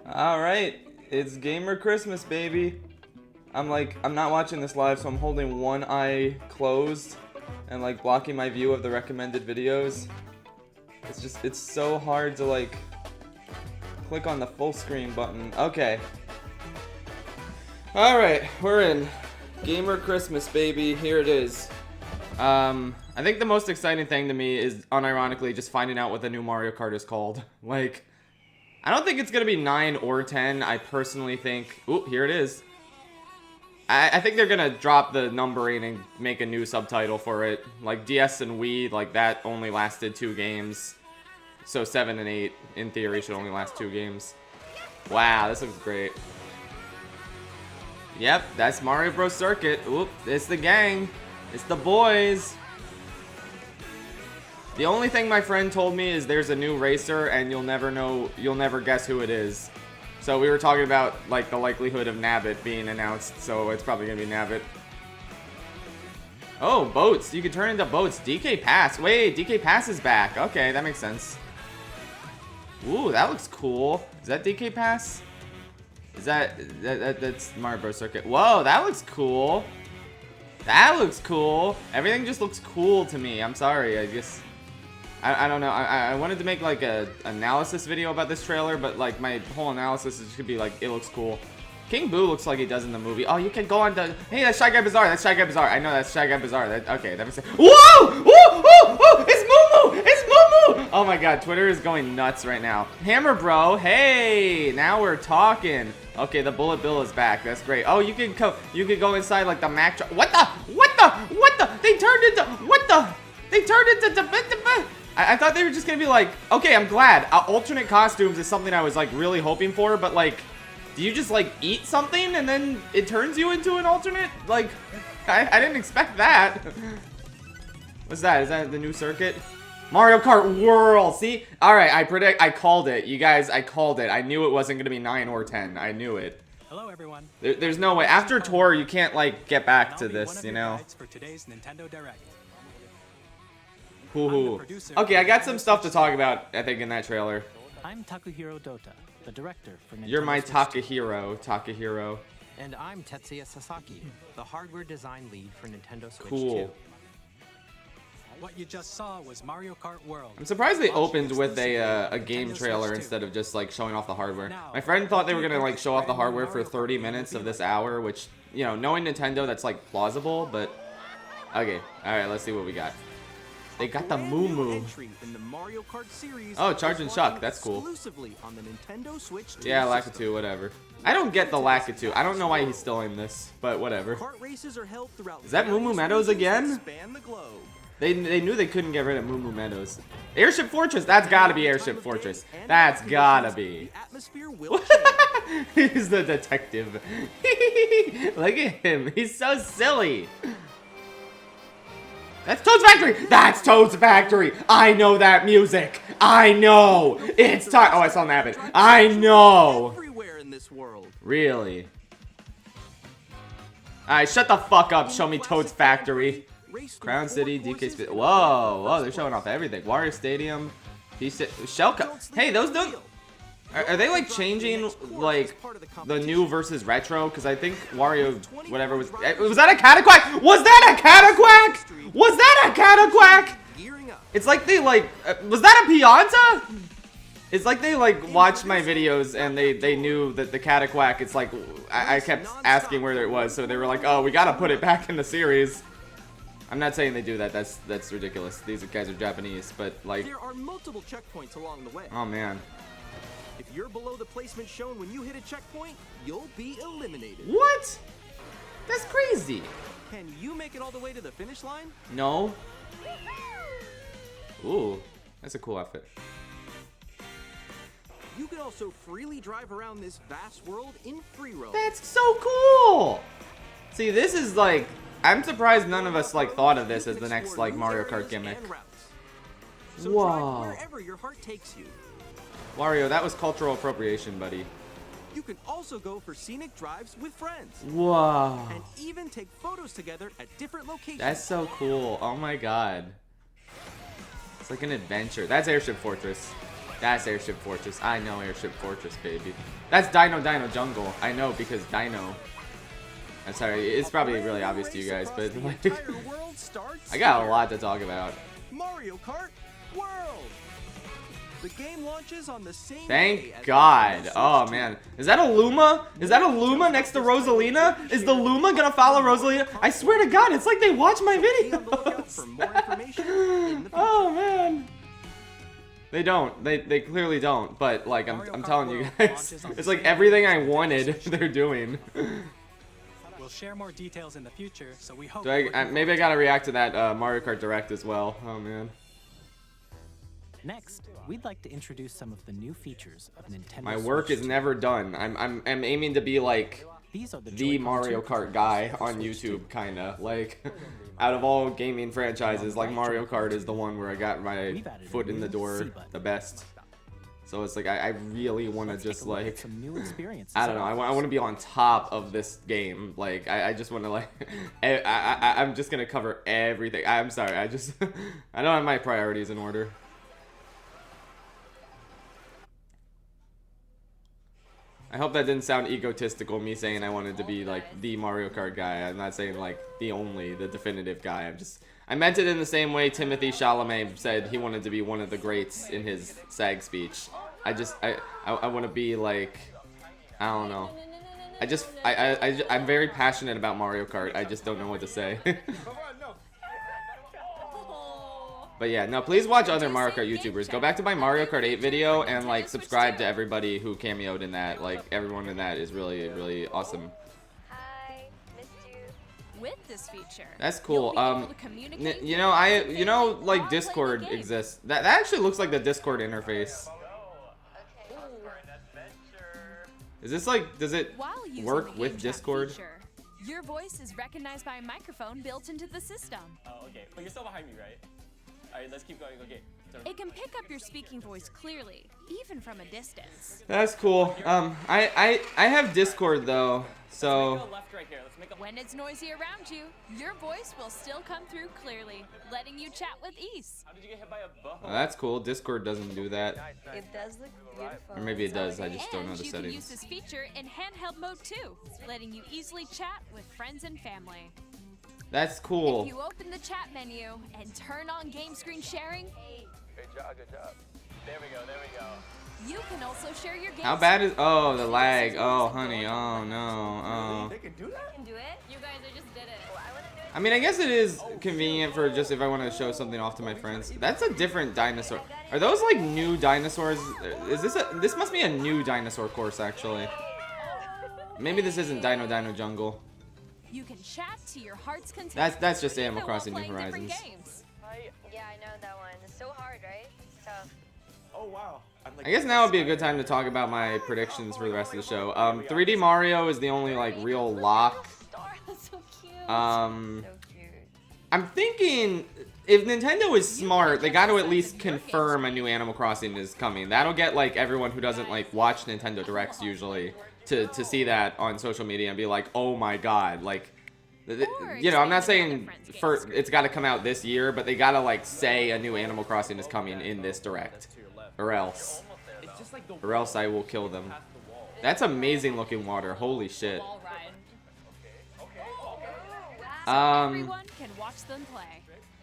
Alright, it's Gamer Christmas, baby. I'm not watching this live, so I'm holding one eye closed and like blocking my view of the recommended videos. It's so hard to like click on the full screen button. Okay. Alright, we're in. Gamer Christmas, baby. Here it is. I think the most exciting thing to me is unironically just finding out what the new Mario Kart is called. Like, I don't think it's gonna be 9 or 10. I personally think... Ooh, here it is. I think they're gonna drop the numbering and make a new subtitle for it. Like, DS and Wii, like, that only lasted 2 games. So 7 and 8, in theory, should only last 2 games. Wow, this looks great. Yep, that's Mario Bros. Circuit. Oop, it's the gang. It's the boys. The only thing my friend told me is there's a new racer and you'll never guess who it is. So we were talking about like the likelihood of Nabbit being announced, so it's probably gonna be Nabbit. Oh, boats. You can turn into boats. DK Pass. Wait, DK Pass is back. Okay, that makes sense. Ooh, that looks cool. Is that DK Pass? Is that's Mario Bros. Circuit. Whoa, that looks cool. That looks cool. Everything just looks cool to me. I'm sorry. I don't know. I wanted to make like a analysis video about this trailer, but like my whole analysis is just gonna be like, it looks cool. King Boo looks like he does in the movie. Oh, you can go on the... Hey, that's Shy Guy Bazaar. That's Shy Guy Bazaar. I know that's Shy Guy Bazaar. Okay, that makes sense. Whoa! Woo! Woo! It's Moo Moo! It's Moo Moo! Oh my god, Twitter is going nuts right now. Hammer Bro, hey! Now we're talking. Okay, the Bullet Bill is back. That's great. Oh, you can go inside like the Mac... What the? They turned into... I thought they were just gonna be like... Okay, I'm glad. Alternate costumes is something I was like really hoping for, but like... Do you just, like, eat something and then it turns you into an alternate? Like, I didn't expect that. What's that? Is that the new circuit? Mario Kart World! See? Alright, I called it. You guys, I called it. I knew it wasn't gonna be 9 or 10. I knew it. Hello, everyone. There's no way. After Tour, you can't, like, get back to this, you know? For today's Nintendo Direct. Hoo-hoo. Okay, I got some stuff to talk about, I think, in that trailer. I'm Takuhiro Dota, the director for Nintendo You're my Switch 2. Takahiro. And I'm Tetsuya Sasaki, the hardware design lead for Nintendo Switch Cool. 2. What you just saw was Mario Kart World. I'm surprised they opened with a game trailer instead of just like showing off the hardware. My friend thought they were gonna like show off the hardware for 30 minutes of this hour, which, you know, knowing Nintendo, that's like plausible, but okay. Alright, let's see what we got. They got the Moo Moo. Oh, Charge and Chuck, that's cool. Yeah, Lakitu, whatever. I don't get the Lakitu. I don't know why he's still in this, but whatever. Is that Moo Moo Meadows again? They knew they couldn't get rid of Moo Moo Meadows. Airship Fortress, that's gotta be Airship Fortress. That's gotta be. He's the detective. Look at him, he's so silly. That's Toad's Factory! That's Toad's Factory! I know that music! I know! It's time. Oh, I saw Nabbit. I know! Really? Alright, shut the fuck up. Show me Toad's Factory. Crown City, DK Speed. Whoa, they're showing off everything. Wario Stadium, Shellcut. Hey, those don't. Are they like changing like the new versus retro? Because I think Wario, whatever was that a Cataquack? Was that a Cataquack? Was that a Cataquack? It's like they like was that a Pianta? It's like they like watched my videos and they knew that the Cataquack. It's like I kept asking where it was, so they were like, oh, we gotta put it back in the series. I'm not saying they do that. That's ridiculous. These guys are Japanese, but like. There are multiple checkpoints along the way. Oh man. If you're below the placement shown when you hit a checkpoint, you'll be eliminated. What? That's crazy. Can you make it all the way to the finish line? No. Ooh, that's a cool outfit. You can also freely drive around this vast world in free roam. That's so cool. See, this is like, I'm surprised none of us like thought of this as the next like Mario Kart gimmick. So whoa. drive wherever your heart takes you. Wario, that was cultural appropriation, buddy. You can also go for scenic drives with friends. Whoa. And even take photos together at different locations. That's so cool. Oh my god. It's like an adventure. That's Airship Fortress. That's Airship Fortress. I know Airship Fortress, baby. That's Dino Dino Jungle. I know because Dino. I'm sorry, it's probably really obvious to you guys, but like, I got a lot to talk about. Mario Kart World. The game launches on the same day Thank as God. Nintendo Oh Switch man. Is that a Luma? Is that a Luma next to Rosalina? Is the Luma gonna follow Rosalina? I swear to God, it's like they watch my Be on the lookout videos. for more information in the future. Oh man. They don't. They clearly don't. But like I'm telling you guys, it's like everything I wanted, they're doing. We'll share more details in the future, so we hope. Maybe I gotta react to that Mario Kart Direct as well. Oh man. Next, we'd like to introduce some of the new features of Nintendo My work Switch is 2. never done. I'm aiming to be like These are the the Joy-Con Mario 2 Kart guy controllers on for Switch 2. YouTube, kinda. Like, out of all gaming franchises, like Mario Kart is the one where I got my foot in the door the best. So it's like I really want to Let's take just a look at like, some new experiences I don't know. on I want to be on top of this game. Like I just want to like I'm just gonna cover everything. I'm sorry. I just I don't have my priorities in order. I hope that didn't sound egotistical, me saying I wanted to be like the Mario Kart guy. I'm not saying like the definitive guy. I meant it in the same way Timothy Chalamet said he wanted to be one of the greats in his SAG speech. I want to be like, I don't know. I'm very passionate about Mario Kart. I just don't know what to say. But yeah, no, please watch other Mario Kart YouTubers. Go back to my Mario Kart 8 video and like subscribe to everybody who cameoed in that. Like everyone in that is really, really awesome. Hi, missed you. With this feature, That's cool. you'll be able to communicate You with know, friends and family like while Discord playing the game. exists. That actually looks like the Discord interface. Is this like, does it While using work the with game chat Discord? feature, your voice is recognized by a microphone built into the system. Oh, okay. But you're still behind me, right? Alright, let's keep going. Okay. So It can pick up your speaking voice clearly, even from a distance. That's cool. I have Discord though, so Let's make a left right here. Let's make a When it's noisy around you, your voice will still come through clearly, letting you chat with ease. How did you get hit by a bow? that's cool. Discord doesn't do that, It does look beautiful. or maybe it does. I just don't know And the you can use settings. this feature in handheld mode too, letting you easily chat with friends and family. That's cool. If you open the chat menu and turn on game screen sharing, Good job. There we go. you can also share your game. How bad is? Oh, the lag. Oh, honey. Oh no. Oh. They can do that? Can do it. You guys, I just did it. Oh, I want to do it. I mean, I guess it is convenient for just if I want to show something off to my friends. That's a different dinosaur. Are those like new dinosaurs? Is this this must be a new dinosaur course actually. Maybe this isn't Dino Dino Jungle. You can chat to your heart's content. That's just Animal even while Crossing New playing different Horizons. games. Yeah, I know that one. It's so hard, right? It's tough. Oh wow. I guess now would be a good time to talk about my predictions for the rest of the show. 3D Mario is the only like real lock. Star, that's so cute. Um, So cute. I'm thinking if Nintendo is smart, they got to at least confirm a new Animal Crossing is coming. That'll get like everyone who doesn't like watch Nintendo Directs usually to see that on social media and be like, oh my god, like. You know, I'm not saying it's got to come out this year, but they got to like say a new Animal Crossing is coming in this Direct, or else I will kill them. That's amazing looking water. Holy shit. Wall ride. Everyone can watch them play.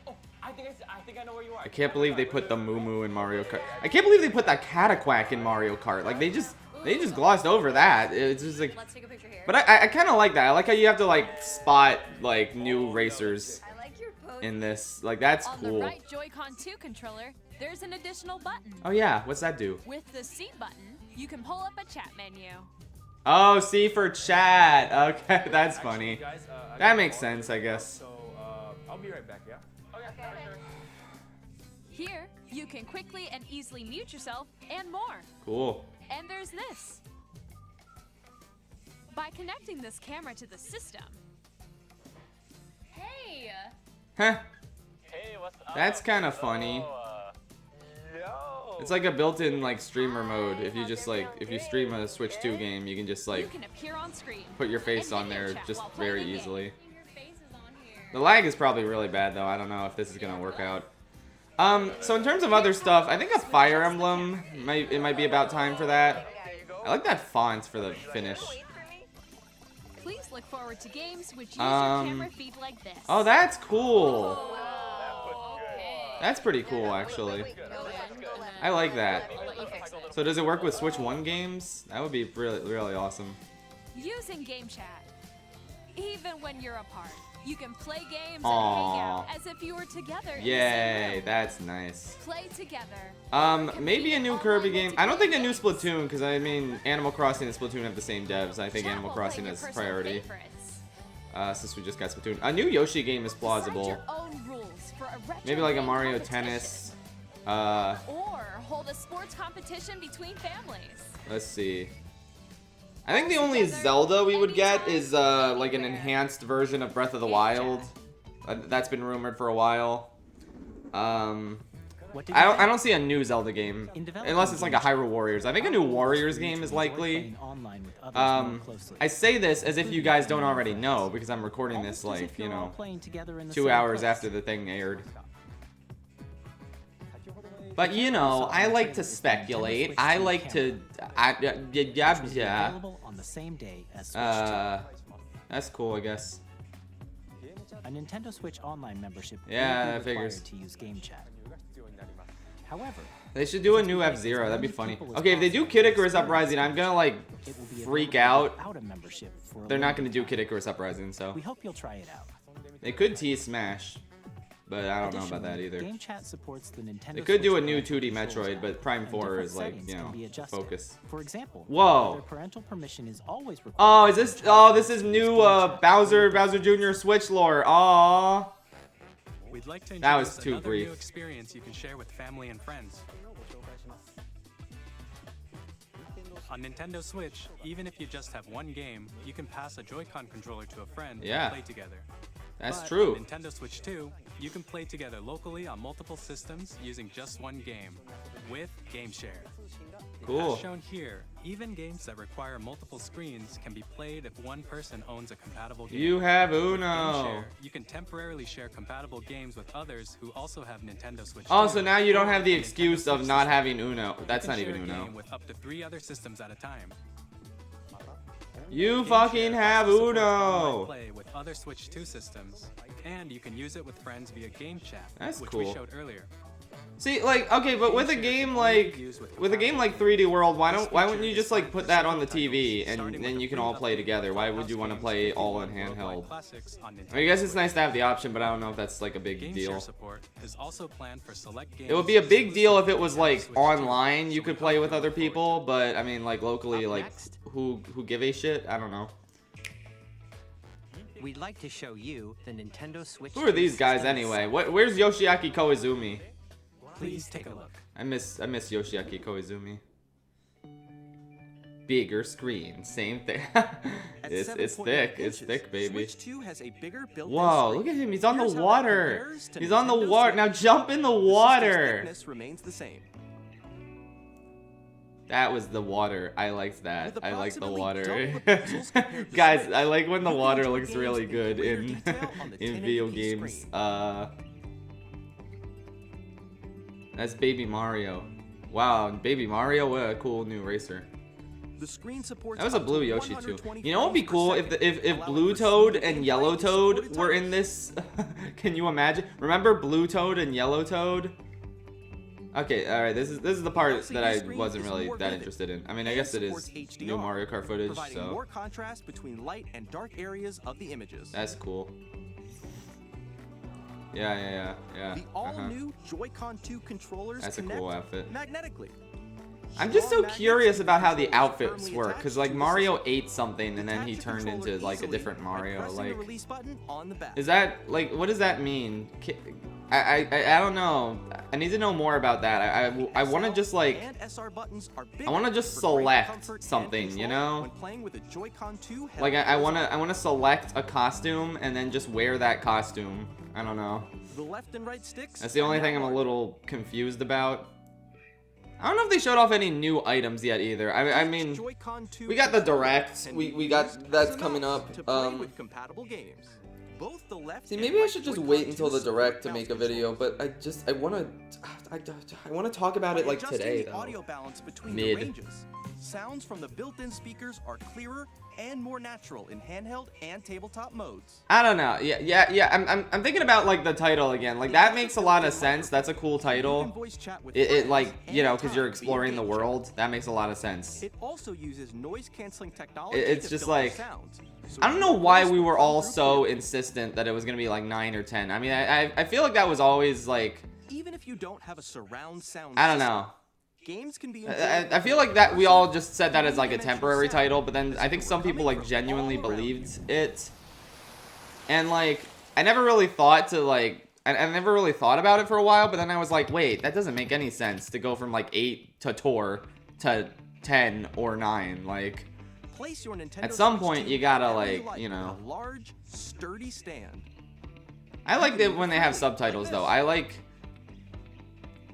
Oh, I think I know where you are. I can't believe they put the Moo Moo in Mario Kart. I can't believe they put that Cataquack in Mario Kart. Like they just glossed over that. It's just like. Let's take a picture here. But I kind of like that. I like how you have to like spot like new racers I like your pose. in this. Like that's On the cool. right Joy-Con 2 controller, there's an additional button. Oh yeah, what's that do? With the C button, you can pull up a chat menu. Oh, C for chat. Okay, that's funny. That makes sense, I guess. So I'll be right back, yeah? Here, you can quickly and easily mute yourself and more. Cool. And there's this. By connecting this camera to the system. Hey! Huh. Hey, what's up? That's kind of funny. Yo. It's like a built-in like streamer mode. If you just like if you stream a Switch 2 game, you can just You like can appear on screen. put your face and on video there chat just while playing very the game. easily. Your face is on here. The lag is probably really bad though. I don't know if this is gonna work out. So in terms of other stuff, I think a Fire Emblem it might be about time for that. I like that font for the finish. Please look forward to games which use your camera feed like this. Oh, that's cool. Okay. That's pretty cool, actually. I like that. So does it work with Switch 1 games? That would be really, really awesome. Using game chat. Even when you're apart, you can play games and Aww. hang out as if you were together in the same Yay, room. that's nice. Play together. Maybe a new Kirby game. I don't think a new Splatoon, because I mean, Animal Crossing and Splatoon have the same devs. I think Chat Animal will play Crossing your is personal priority. favorites. Since we just got Splatoon. A new Yoshi game is Decide plausible. your own rules for a retro Maybe like a game Mario competition. Tennis. Or hold a sports competition between families. Let's see. I think the only Zelda we would get is like an enhanced version of Breath of the Wild. That's been rumored for a while. What did you I think? don't see a new Zelda game In development, unless it's like a Hyrule Warriors. I think a new Warriors game is likely. Playing online with others more closely. I say this as if you guys don't already know because I'm recording this Almost as like, if you you're all know, playing together in the 2 same hours place. after the thing aired. But you know, I like to speculate. I like to Available on the same day as Switch 2. that's cool, I guess. A Nintendo Switch Online membership Yeah, will that be required figures. to use game chat. However, They should do a new F-Zero. That'd be funny. Okay, if they do Kid Icarus Uprising, I'm gonna like it will be freak available out. without a membership for a They're not gonna limited do Kid time. Icarus Uprising, so We hope you'll try it out. they could tease Smash, but I don't know about that Additionally, either. Game chat supports the Nintendo They could do a Switch new Online 2D controls Metroid, app, but Prime and 4 different is like, settings you can know, be adjusted. focus. For example, Whoa. whether parental permission is always required. Oh, is this? Oh, this is new Bowser Jr. Switch lore. Aww. We'd like to That was introduce too another brief. new experience you can share with family and friends. On Nintendo Switch, even if you just have one game, you can pass a Joy-Con controller to a friend Yeah. and play together. That's But true. On Nintendo Switch 2, you can play together locally on multiple systems using just one game with Game Share. Cool. As shown here, even games that require multiple screens can be played if one person owns a compatible game. You have With Uno. GameShare, you can temporarily share compatible games with others who also have Nintendo Switch. Oh, 2 so now you don't or have the Nintendo excuse of Switch not system. having Uno. You That's can not even share a Uno. game with up to 3 other systems at a time. You GameShare fucking have also supports online Uno. Play with other Switch 2 systems, and you can use it with friends via game chat, That's which cool. we showed earlier. See, like, okay, but with a game like 3D World, why wouldn't you just like put that on the TV and then you can all play together? Why would you want to play all in handheld? I guess it's nice to have the option, but I don't know if that's like a big Game deal. Share support is also planned for select games. It would be a big exclusive deal if it to was Nintendo like Switch 2, online. You so could we play hope with you other look forward people, to it. but I mean, like locally, Up like next. who give a shit? I don't know. We'd like to show you the Nintendo Switch. Who are 2 these guys system anyway? Where's Yoshiaki Koizumi? Please take a look. I miss Yoshiaki Koizumi. Bigger screen, same thing. it's 7.9 thick, inches, it's thick, baby. Switch 2 has a bigger built-in Whoa, screen. look at him, he's on the Here's how that water. compares to He's on the Nintendo water. Switch. Now jump in the The system's water. thickness remains the same. That was the water. I liked that. With I like the approximately water. double the pixels compared to Guys, Switch, I like when the you can water enjoy looks games really in good greater in detail on the in video 1080p games. screen. That's Baby Mario. Wow, Baby Mario, what a cool new racer. The screen supports That was a up to blue Yoshi too. 120 You know what would be frames per cool if second, if allowing Blue for Toad smooth and gameplay Yellow and Toad supported were in titles. this? Can you imagine? Remember Blue Toad and Yellow Toad? Okay, all right. This is the part LCD that I screen wasn't is really more that vivid interested in. I mean, I and guess it is supports HDR, new Mario Kart footage, providing so more contrast between light and dark areas of the images. that's cool. Yeah. The all-new Joy-Con 2 controllers That's a connect cool outfit. magnetically. I'm just so Strong curious magnets about how the keep controls outfits firmly work, attached cause like to the Mario system. ate something and then he Detach the turned controller into like a easily different by Mario. pressing the Like, release button on the back. is that like what does that mean? I don't know. I need to know more about that. I want to just like and SR buttons are I want to bigger just for greater select comfort and something, you control know? when playing with a Joy-Con 2 Like I head-on want to select a costume and then just wear that costume. I don't know. The left and right sticks. That's the only are thing I'm now a little confused about. I don't know if they showed off any new items yet either. I mean, Joy-Con 2 we got the controller Direct. can We be got used that's as a coming mouse up. to play with compatible games. Both the left See, and maybe I right should just Joy-Con wait until the 2 direct to support make a bounce video, control. but I want to talk about it By like adjusting today the though. audio balance between Mid. the ranges, sounds from the built-in speakers are clearer and more natural in handheld and tabletop modes. I don't know. Yeah. I'm thinking about like the title again. Like that makes a lot of sense. That's a cool You can title. voice chat with It friends like, you know, because anytime you're via exploring the game chat. world. That makes a lot of sense. It also uses noise-canceling technology It's to just filter like, sounds, so I don't know your why voice we will were come all through so clearly. insistent that it was gonna be like 9 or 10. I mean, I feel like that was always like, Even if you don't have a surround sound I don't system, know. games can be I feel like that we all just said that as like a temporary title, but then I think some people like genuinely believed it. And like, I never really thought to like, I never really thought about it for a while, but then I was like, wait, that doesn't make any sense to go from like 8 to Tor to 10 or 9. Like, place your Nintendo at some Switch point 2 you gotta wherever you like, you know. on a large, sturdy stand. I like it when they have subtitles though. I like.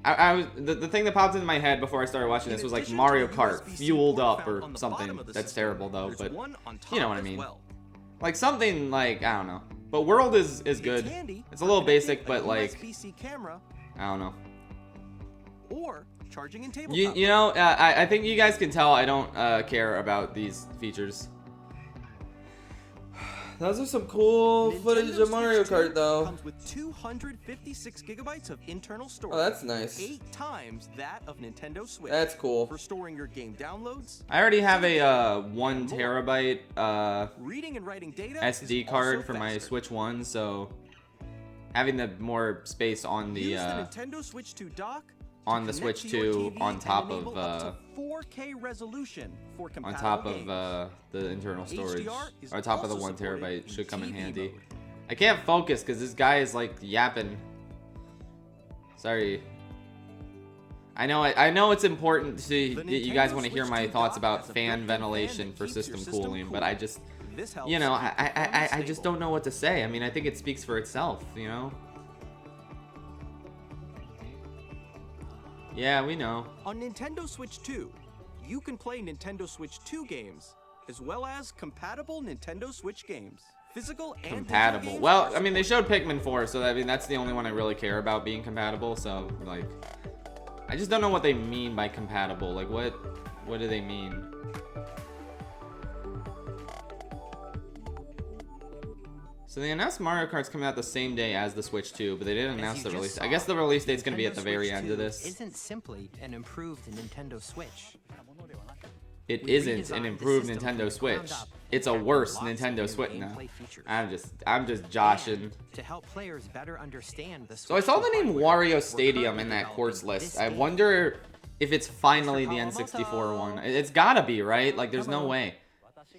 I was the thing that popped into my head before I started watching this was like Mario Kart fueled up or something. That's terrible though, but you know what I mean. Like something like, I don't know. But World is good. It's a little basic, but like, camera I don't know. or charging in tabletop. You know, I think you guys can tell I don't care about these features. Those are some cool footage of Mario Kart though. Comes with 256 gigabytes of internal storage. Oh, that's nice. 8 times that of Nintendo Switch. That's cool. For storing your game downloads. I already have a 1 terabyte Reading and writing data SD is card also for my faster. Switch 1, so having the more space on the Use the Nintendo Switch 2 dock on to the connect Switch to your 2 TV on and top enable of up to 4K resolution for on compatible top games. of the internal storage, HDR is or top of the also 1 supported terabyte in should come in TV handy. mode. I can't focus because this guy is like yapping. Sorry. I know it's important to you guys want to hear my thoughts about fan ventilation for system cooling, but I just, This helps you know, keep your performance I just stable. don't know what to say. I mean, I think it speaks for itself, you know. Yeah, we know. On Nintendo Switch 2, you can play Nintendo Switch 2 games, as well as compatible Nintendo Switch games. Physical and digital Compatible. games Well, are I mean, they supported. showed Pikmin 4, so I mean, that's the only one I really care about being compatible. So, like, I just don't know what they mean by compatible. Like, what do they mean? So they announced Mario Kart's coming out the same day as the Switch 2, but they didn't As announce you the just release. saw, I guess the release date's gonna be at the Nintendo very Switch end 2 of this. Isn't simply an improved Nintendo Switch. It We isn't redesigned an the improved system Nintendo from the Switch. ground up It's a and worse added lots of Nintendo new Switch. No, gameplay features. I'm just joshing. And to help players better understand the So I saw the Switch's name hardware, Wario we're Stadium currently in that developing course list. this I game. wonder if it's finally the N64 one. It's gotta be, right? Like, there's no way.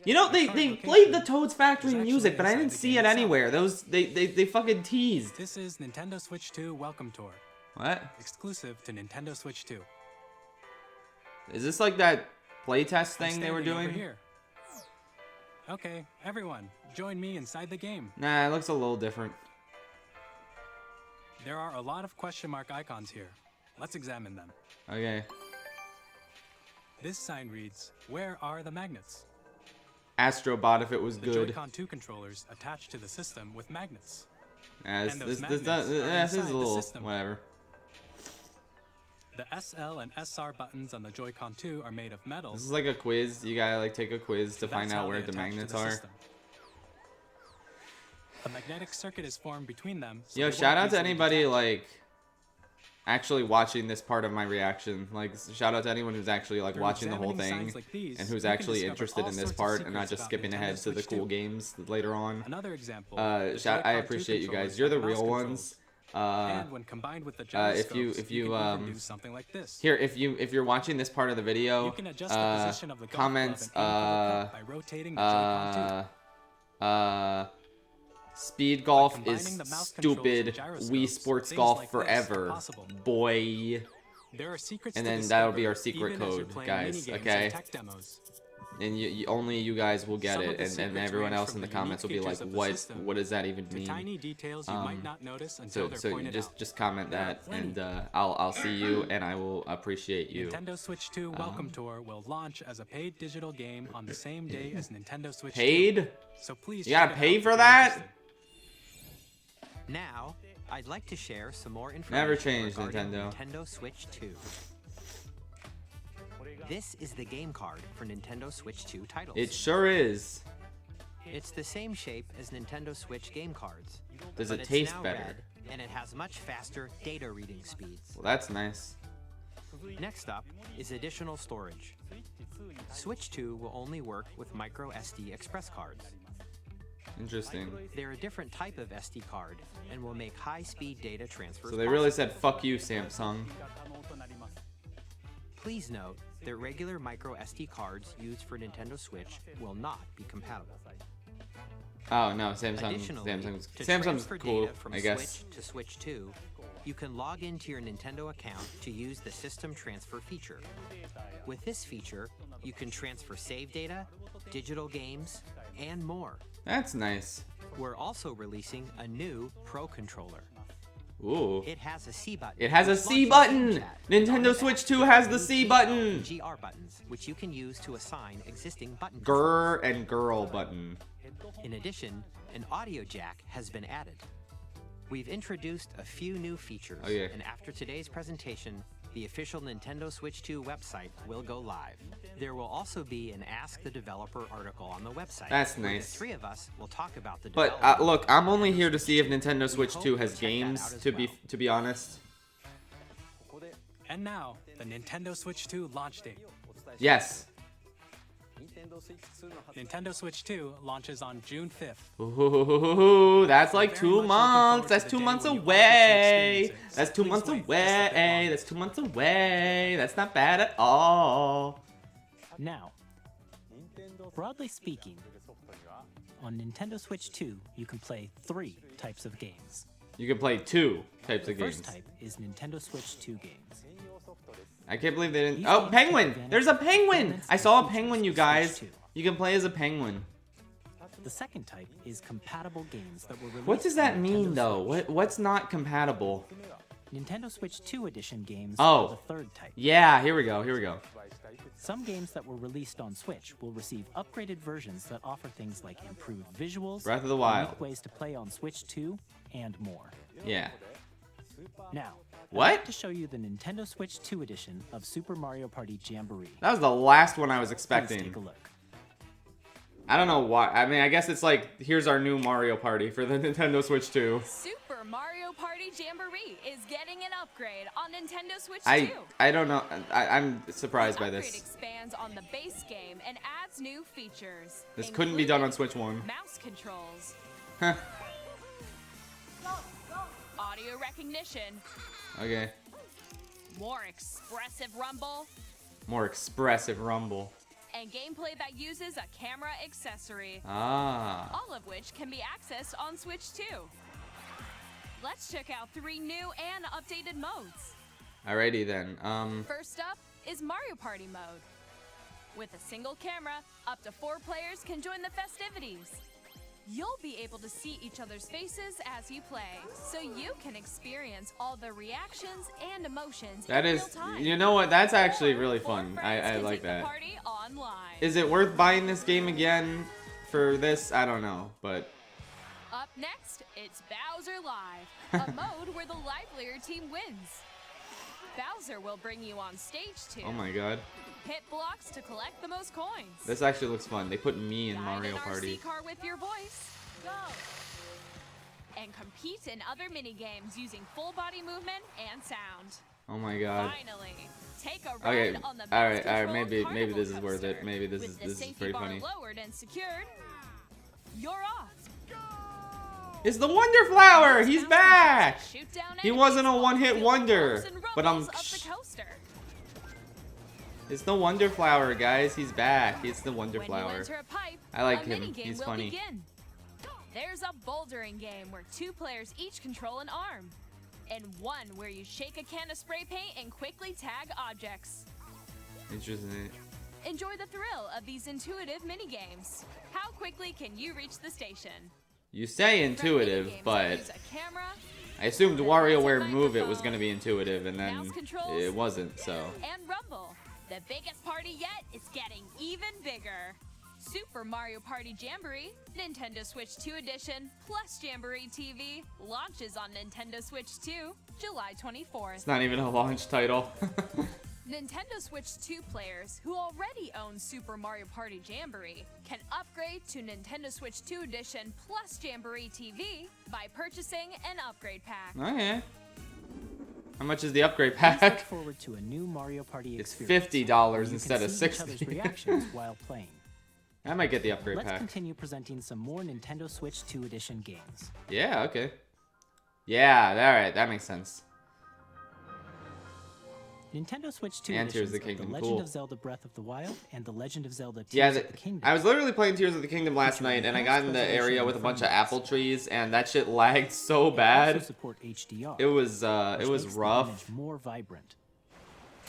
You know, they played the Toad's Factory music, but I didn't see it anywhere. They fucking teased. This is Nintendo Switch 2 Welcome Tour, What? exclusive to Nintendo Switch 2. Is this like that playtest I'm thing they were standing over doing? here. Okay, everyone, join me inside the game. Nah, it looks a little different. There are a lot of question mark icons here. Let's examine them. Okay. This sign reads, "Where are the magnets?" Astrobot if it was The good. Joy-Con 2 controllers attached to the system with magnets. Nah, and those this magnets are is a inside the little system. whatever. The SL and SR buttons on the Joy-Con 2 are made of metal. This is like a quiz. You gotta like take a quiz to find That's out how where they the attach to magnets the are. system. A magnetic circuit is formed between them. so Yo, they shout won't out to easily anybody detach. like actually watching this part of my reaction. Like, shout out to anyone who's actually like Through watching the whole examining thing signs like these, and who's you can actually discover interested all in this sorts of part and not secrets just about skipping Nintendo ahead to the Switch cool 2. games later on. Another example. the I Joy-Con 2 appreciate you guys. controllers You're the have mouse real controls. ones. And when combined with the if gyroscopes, you you can even do something like this. here, if you're watching this part of the video, You can adjust the position of the golf comments, club and aim for the cup by rotating the Joy-Con 2. Speed golf combining is the mouse controls stupid. and gyroscopes, Wii Sports things Golf like this are forever, possible. boy. There are secrets And to then that'll be discover, our secret even as you're code, playing guys, minigames okay? and tech demos. And only you guys will get Some of it, the and secrets everyone range else from in the the comments will unique be like, features of the what system does that even to mean? tiny details you might not notice So until they're pointed out. just comment that, plenty. and I'll see you, and I will appreciate you. Nintendo Switch 2 Welcome Tour will launch as a paid digital game on the same day as Nintendo Switch 2. Paid? So please You gotta check it pay out for if you're that? interested. Now, I'd like to share some more information Never changed, regarding Nintendo. Nintendo Switch 2. This is the game card for Nintendo Switch 2 titles. It sure is. It's the same shape as Nintendo Switch game cards. Does but it it's taste now better? red, and it has much faster data reading speeds. Well, that's nice. Next up is additional storage. Switch 2 will only work with micro SD express cards. Interesting. They're a different type of SD card and will make high-speed data transfers So they really possible. said, fuck you, Samsung. Please note that regular micro SD cards used for Nintendo Switch will not be compatible. Oh, no, Samsung. Additionally, Samsung's to Samsung's transfer cool, data from I guess. Switch to Switch 2, you can log into your Nintendo account to use the System Transfer feature. With this feature, you can transfer save data, digital games, and more. That's nice. We're also releasing a new Pro Controller. Ooh. It has a C button. It has a which C launches button! chat. Nintendo Switch 2 has the C button! GR buttons, which you can use to assign existing button Grr and girl button. In addition, an audio jack has been added. We've introduced a few new features, Oh, yeah. and after today's presentation, the official Nintendo Switch 2 website will go live. There will also be an Ask the Developer article on the website. That's where nice. The three of us will talk about the But development. look, I'm only here to see if Nintendo Switch hope 2 you'll has check that games. out as To be honest, And now, the Nintendo Switch 2 launch date. yes. Nintendo Switch 2 launches on June 5th. Ooh, that's like Very 2 much looking months. forward to That's the 2 day months when you all away. get to experience it. That's 2 Please months wait just a bit away. longer. That's 2 months away. That's not bad at all. Now, broadly speaking, on Nintendo Switch 2, you can play 3 types of games. You can play 2 types The of games. first type is Nintendo Switch 2 games. I can't believe they didn't. These Oh, games penguin! take advantage There's a of penguin! elements I and saw a features penguin, you of guys. Switch 2. You can play as a penguin. The second type is compatible games that were released What does that on mean, Nintendo though? Switch. What's not compatible? Nintendo Switch 2 edition games Oh. are the third type. Yeah, here we go. Here we go. Some games that were released on Switch will receive upgraded versions that offer things like improved visuals, Breath of the unique Wild. ways to play on Switch 2, and more. Yeah. Now, I'd What? like to show you the Nintendo Switch 2 edition of Super Mario Party Jamboree. That was the last one I was Please expecting. take a look. I don't know why. I mean, I guess it's like, here's our new Mario Party for the Nintendo Switch 2. Super Mario Party Jamboree is getting an upgrade on Nintendo Switch 2. I don't know. I'm surprised by The upgrade this. expands on the base game and adds new features. This couldn't be done on including Switch 1. Mouse controls, Huh. audio recognition, Okay. more expressive rumble, More expressive rumble. and gameplay that uses a camera accessory. Ah. All of which can be accessed on Switch 2. Let's check out 3 new and updated modes. Alrighty then. First up is Mario Party mode. With a single camera, up to 4 players can join the festivities. You'll be able to see each other's faces as you play, so you can experience all the reactions and emotions That in is, real time. you know what? That's actually really Or fun. friends I can like take the that. party online. Is it worth buying this game again for this? I don't know, but Up next, it's Bowser Live, a mode where the livelier team wins. Bowser will bring you on stage too. oh my god. Hit blocks to collect the most coins. This actually looks fun. They put me in Guide Mario an Party. RC car with your voice. Go! And compete in other mini games using full body movement and sound. Oh my god. Finally, take a Okay, ride on the alright, mouse-controlled maybe Carnival this is worth it. coaster. Maybe this With is the this is safety pretty bar funny. lowered and secured, you're off. It's the Wonder Flower! He's Mouse back! controls shoot down He enemies wasn't a while one-hit feeling wonder, bumps and but rumbles up the coaster. It's the Wonder Flower, guys. He's back. It's the Wonder When Flower. you enter a pipe, I like a him. minigame He's will funny. Begin. There's a bouldering game where 2 players each control an arm, and one where you shake a can of spray paint and quickly tag objects. Interesting. Enjoy the thrill of these intuitive minigames. How quickly can you reach the station? You say From intuitive, minigames that but use a camera I assumed WarioWare Built-in Move It was microphone, gonna be intuitive, and then mouse controls, it wasn't. So and rumble. The biggest party yet is getting even bigger. Super Mario Party Jamboree, Nintendo Switch 2 Edition, plus Jamboree TV launches on Nintendo Switch 2, July 24th. It's not even a launch title. Nintendo Switch 2 players who already own Super Mario Party Jamboree can upgrade to Nintendo Switch 2 Edition plus Jamboree TV by purchasing an upgrade pack. Okay. How much is the upgrade Please look pack? forward to a new Mario Party It's experience. $50 where you instead can of see each other's $60. reactions while playing. I might get the upgrade Let's pack. continue presenting some more Nintendo Switch 2 Edition games. Yeah, okay. Yeah, alright, that makes sense. Nintendo Switch 2 And Tears editions of the Kingdom, The Legend cool. of Zelda Breath of the Wild and The Legend of Zelda Tears Yeah, of the Kingdom. I was literally playing Tears of the Kingdom last Featuring night, and I enhanced got in the resolution area and with a bunch of frames. apple trees, and that shit lagged so They bad. also support HDR, It was which makes the rough. image more vibrant,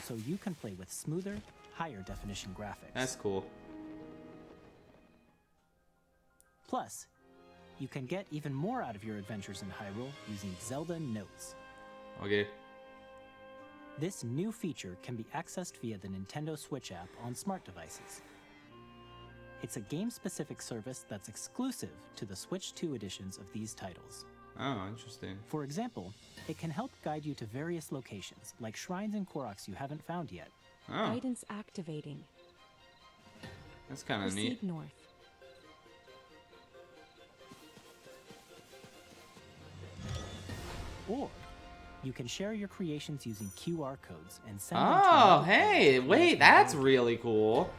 so you can play with smoother, higher definition graphics. That's cool. Plus, you can get even more out of your adventures in Hyrule using Zelda Notes. Okay. This new feature can be accessed via the Nintendo Switch app on smart devices. It's a game-specific service that's exclusive to the Switch 2 editions of these titles. Oh, interesting. For example, it can help guide you to various locations, like shrines and Koroks you haven't found yet. Oh, Guidance activating. that's kind of neat. Proceed north. Or you can share your creations using QR codes and send them to Oh, another hey, player wait, in that's your really cool.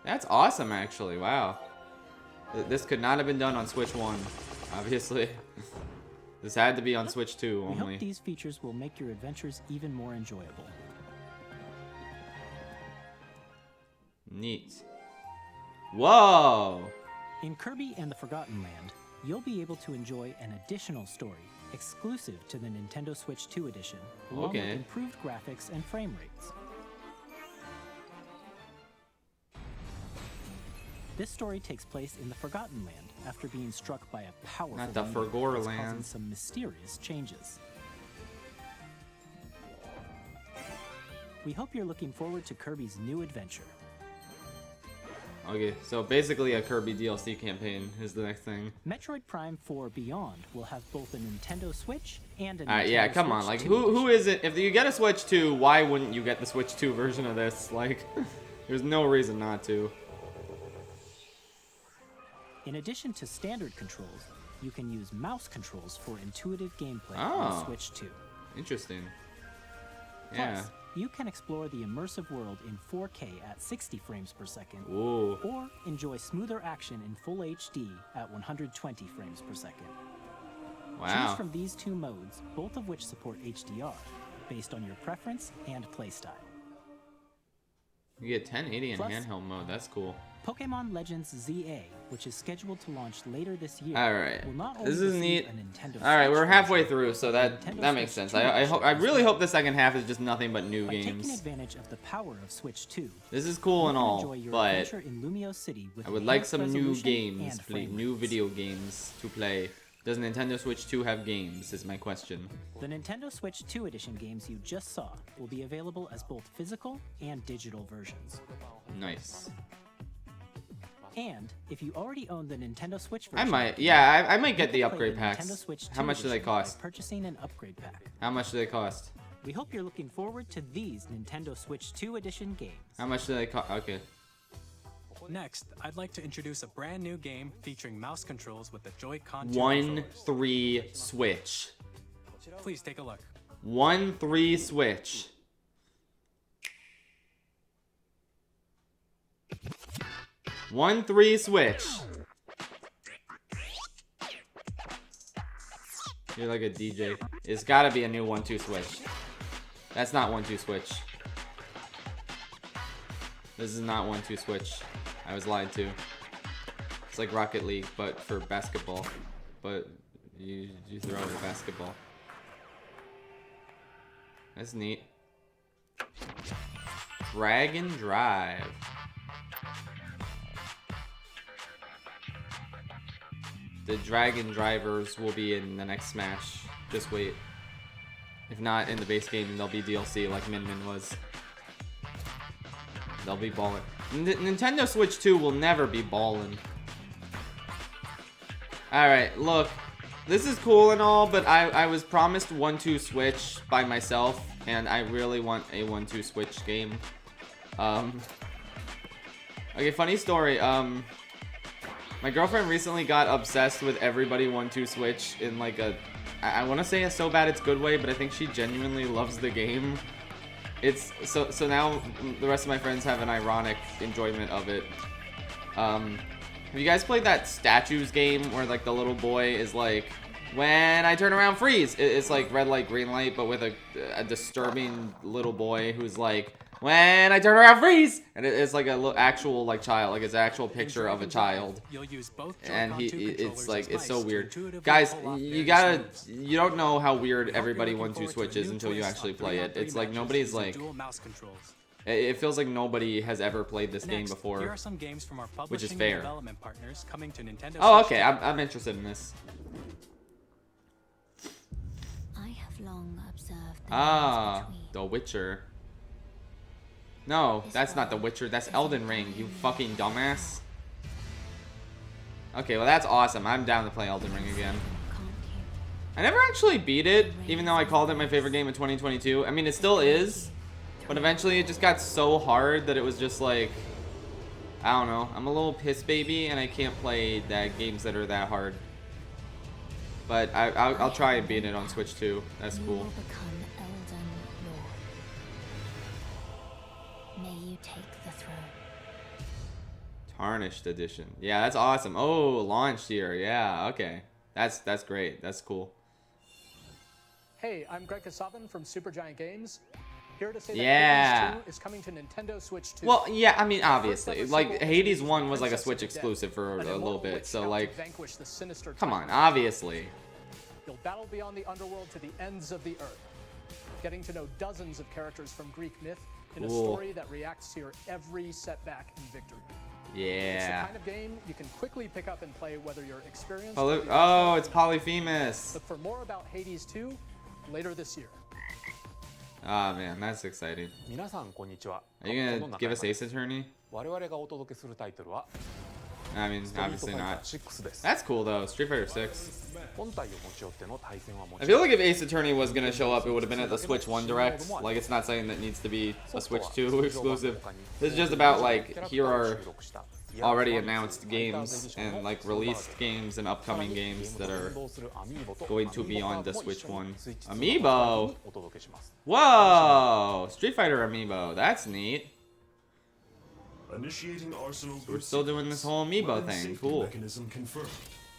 That's awesome, actually. Wow. This could not have been done on Switch 1, obviously. This had to be on Switch 2 We only. hope these features will make your adventures even more enjoyable. Neat. Whoa! In Kirby and the Forgotten Land, you'll be able to enjoy an additional story exclusive to the Nintendo Switch 2 edition, along with Okay. improved graphics and frame rates. This story takes place in the Forgotten Land after being struck by a powerful Not the meteor Forgor that's causing Land. some mysterious changes. We hope you're looking forward to Kirby's new adventure. Okay, so basically a Kirby DLC campaign is the next thing. Metroid Prime 4 Beyond will have both a Nintendo Switch and a Alright, Nintendo yeah, come Switch on. Like, 2 who edition. is it? If you get a Switch 2, why wouldn't you get the Switch 2 version of this? Like, there's no reason not to. In addition to standard controls, you can use mouse controls for intuitive gameplay Oh. on Switch 2. Interesting. Plus, Yeah. you can explore the immersive world in 4K at 60 frames per second, Ooh. or enjoy smoother action in full HD at 120 frames per second. Choose Wow. from these two modes, both of which support HDR, based on your preference and playstyle. You get 1080 in Plus- handheld mode. That's cool. Pokemon Legends ZA, which is scheduled to launch later this year, Alright. will not only This is receive neat. a Nintendo Alright, Switch we're halfway version, through, so but that Nintendo makes Switch sense. 2 I hope. I edition really as hope well. the second half is just nothing but new By taking games. advantage of the power of Switch 2, This is cool you and can all, enjoy your but adventure in Lumio City with I would like enhanced some new resolution games, and please. frame New rates. video games to play. Does Nintendo Switch 2 have games? Is my question. The Nintendo Switch 2 edition games you just saw will be available as both physical and digital versions. Nice. And if you already own the Nintendo Switch I version, might. Yeah, I might you get can the play upgrade the packs. Nintendo Switch How 2 much do they edition by cost? purchasing an upgrade pack. How much do they cost? We hope you're looking forward to these Nintendo Switch 2 edition games. How much do they cost? Okay. Next, I'd like to introduce a brand new game featuring mouse controls with the Joy-Con 1-3 Switch. Please take a look. 1-3 Switch. One three switch. You're like a DJ. It's gotta be a new 1-2 switch. That's not 1-2 switch. This is not 1-2 switch. I was lied to. It's like Rocket League, but for basketball. But you throw the basketball. That's neat. Drag and drive. The Dragon Drivers will be in the next Smash. Just wait. If not in the base game, they'll be DLC like Min Min was. They'll be ballin'. Nintendo Switch 2 will never be ballin'. Alright, look. This is cool and all, but I was promised 1-2 Switch by myself, and I really want a 1-2 Switch game. Okay, funny story. My girlfriend recently got obsessed with everybody 1-2 Switch in like a... I want to say a so bad it's good way, but I think she genuinely loves the game. It's... So now the rest of my friends have an ironic enjoyment of it. Have you guys played that statues game where like the little boy is like, when I turn around, freeze? It's like red light, green light, but with a disturbing little boy who's like, when I turn around, freeze! And it's like a actual like child, like it's an actual picture of a child. And it's like, it's so weird. Guys, you don't know how weird everybody 1-2 Switch is until you actually play it. It's like nobody's like... It feels like nobody has ever played this game before, here are some games from our which is publishing fair. and development partners coming to Nintendo Oh, Switch okay. 2. I'm interested in this. I have long observed the Ah, The Witcher. No, that's not The Witcher. That's Elden Ring, you fucking dumbass. Okay, well that's awesome. I'm down to play Elden Ring again. I never actually beat it, even though I called it my favorite game of 2022. I mean, it still is. But eventually it just got so hard that it was just like, I don't know. I'm a little piss baby and I can't play games that are that hard. But I'll try and beat it on Switch 2. That's cool. May you take the throne. Tarnished edition. Yeah, that's awesome. Oh, launched here. Yeah, okay. That's great. That's cool. Hey, I'm Greg Kasavin from Supergiant Games. Here to say that Yeah. Hades 2 is coming to Nintendo Switch 2. Well, yeah, I mean, obviously. Like, Hades 1 was like a Switch exclusive for a little bit. So, like, come on, obviously. You'll battle beyond the underworld to the ends of the earth, getting to know dozens of characters from Greek myth in a Cool. story that reacts to your every setback and victory. It's the Yeah. kind of game you can quickly pick up and play whether you're experienced. Oh, it's Polyphemus. Look for more about Hades 2 later this year. Ah, man, that's exciting. 皆さんこんにちは。 Are you gonna give us Ace Attorney? 我々がお届けするタイトルは I mean, obviously not. That's cool though. Street Fighter 6. 本体を持ち寄っての対戦はもち I feel like if Ace Attorney was gonna show up, it would have been at the Switch 1 Direct. Like, it's not something that needs to be a Switch 2 exclusive. This is just about like, here are already announced games and like released games and upcoming games that are going to be on the Switch 1. Amiibo! Whoa! Street Fighter Amiibo. That's neat. Initiating arsenal. We're still doing this whole Amiibo thing. Cool. Mechanism confirmed.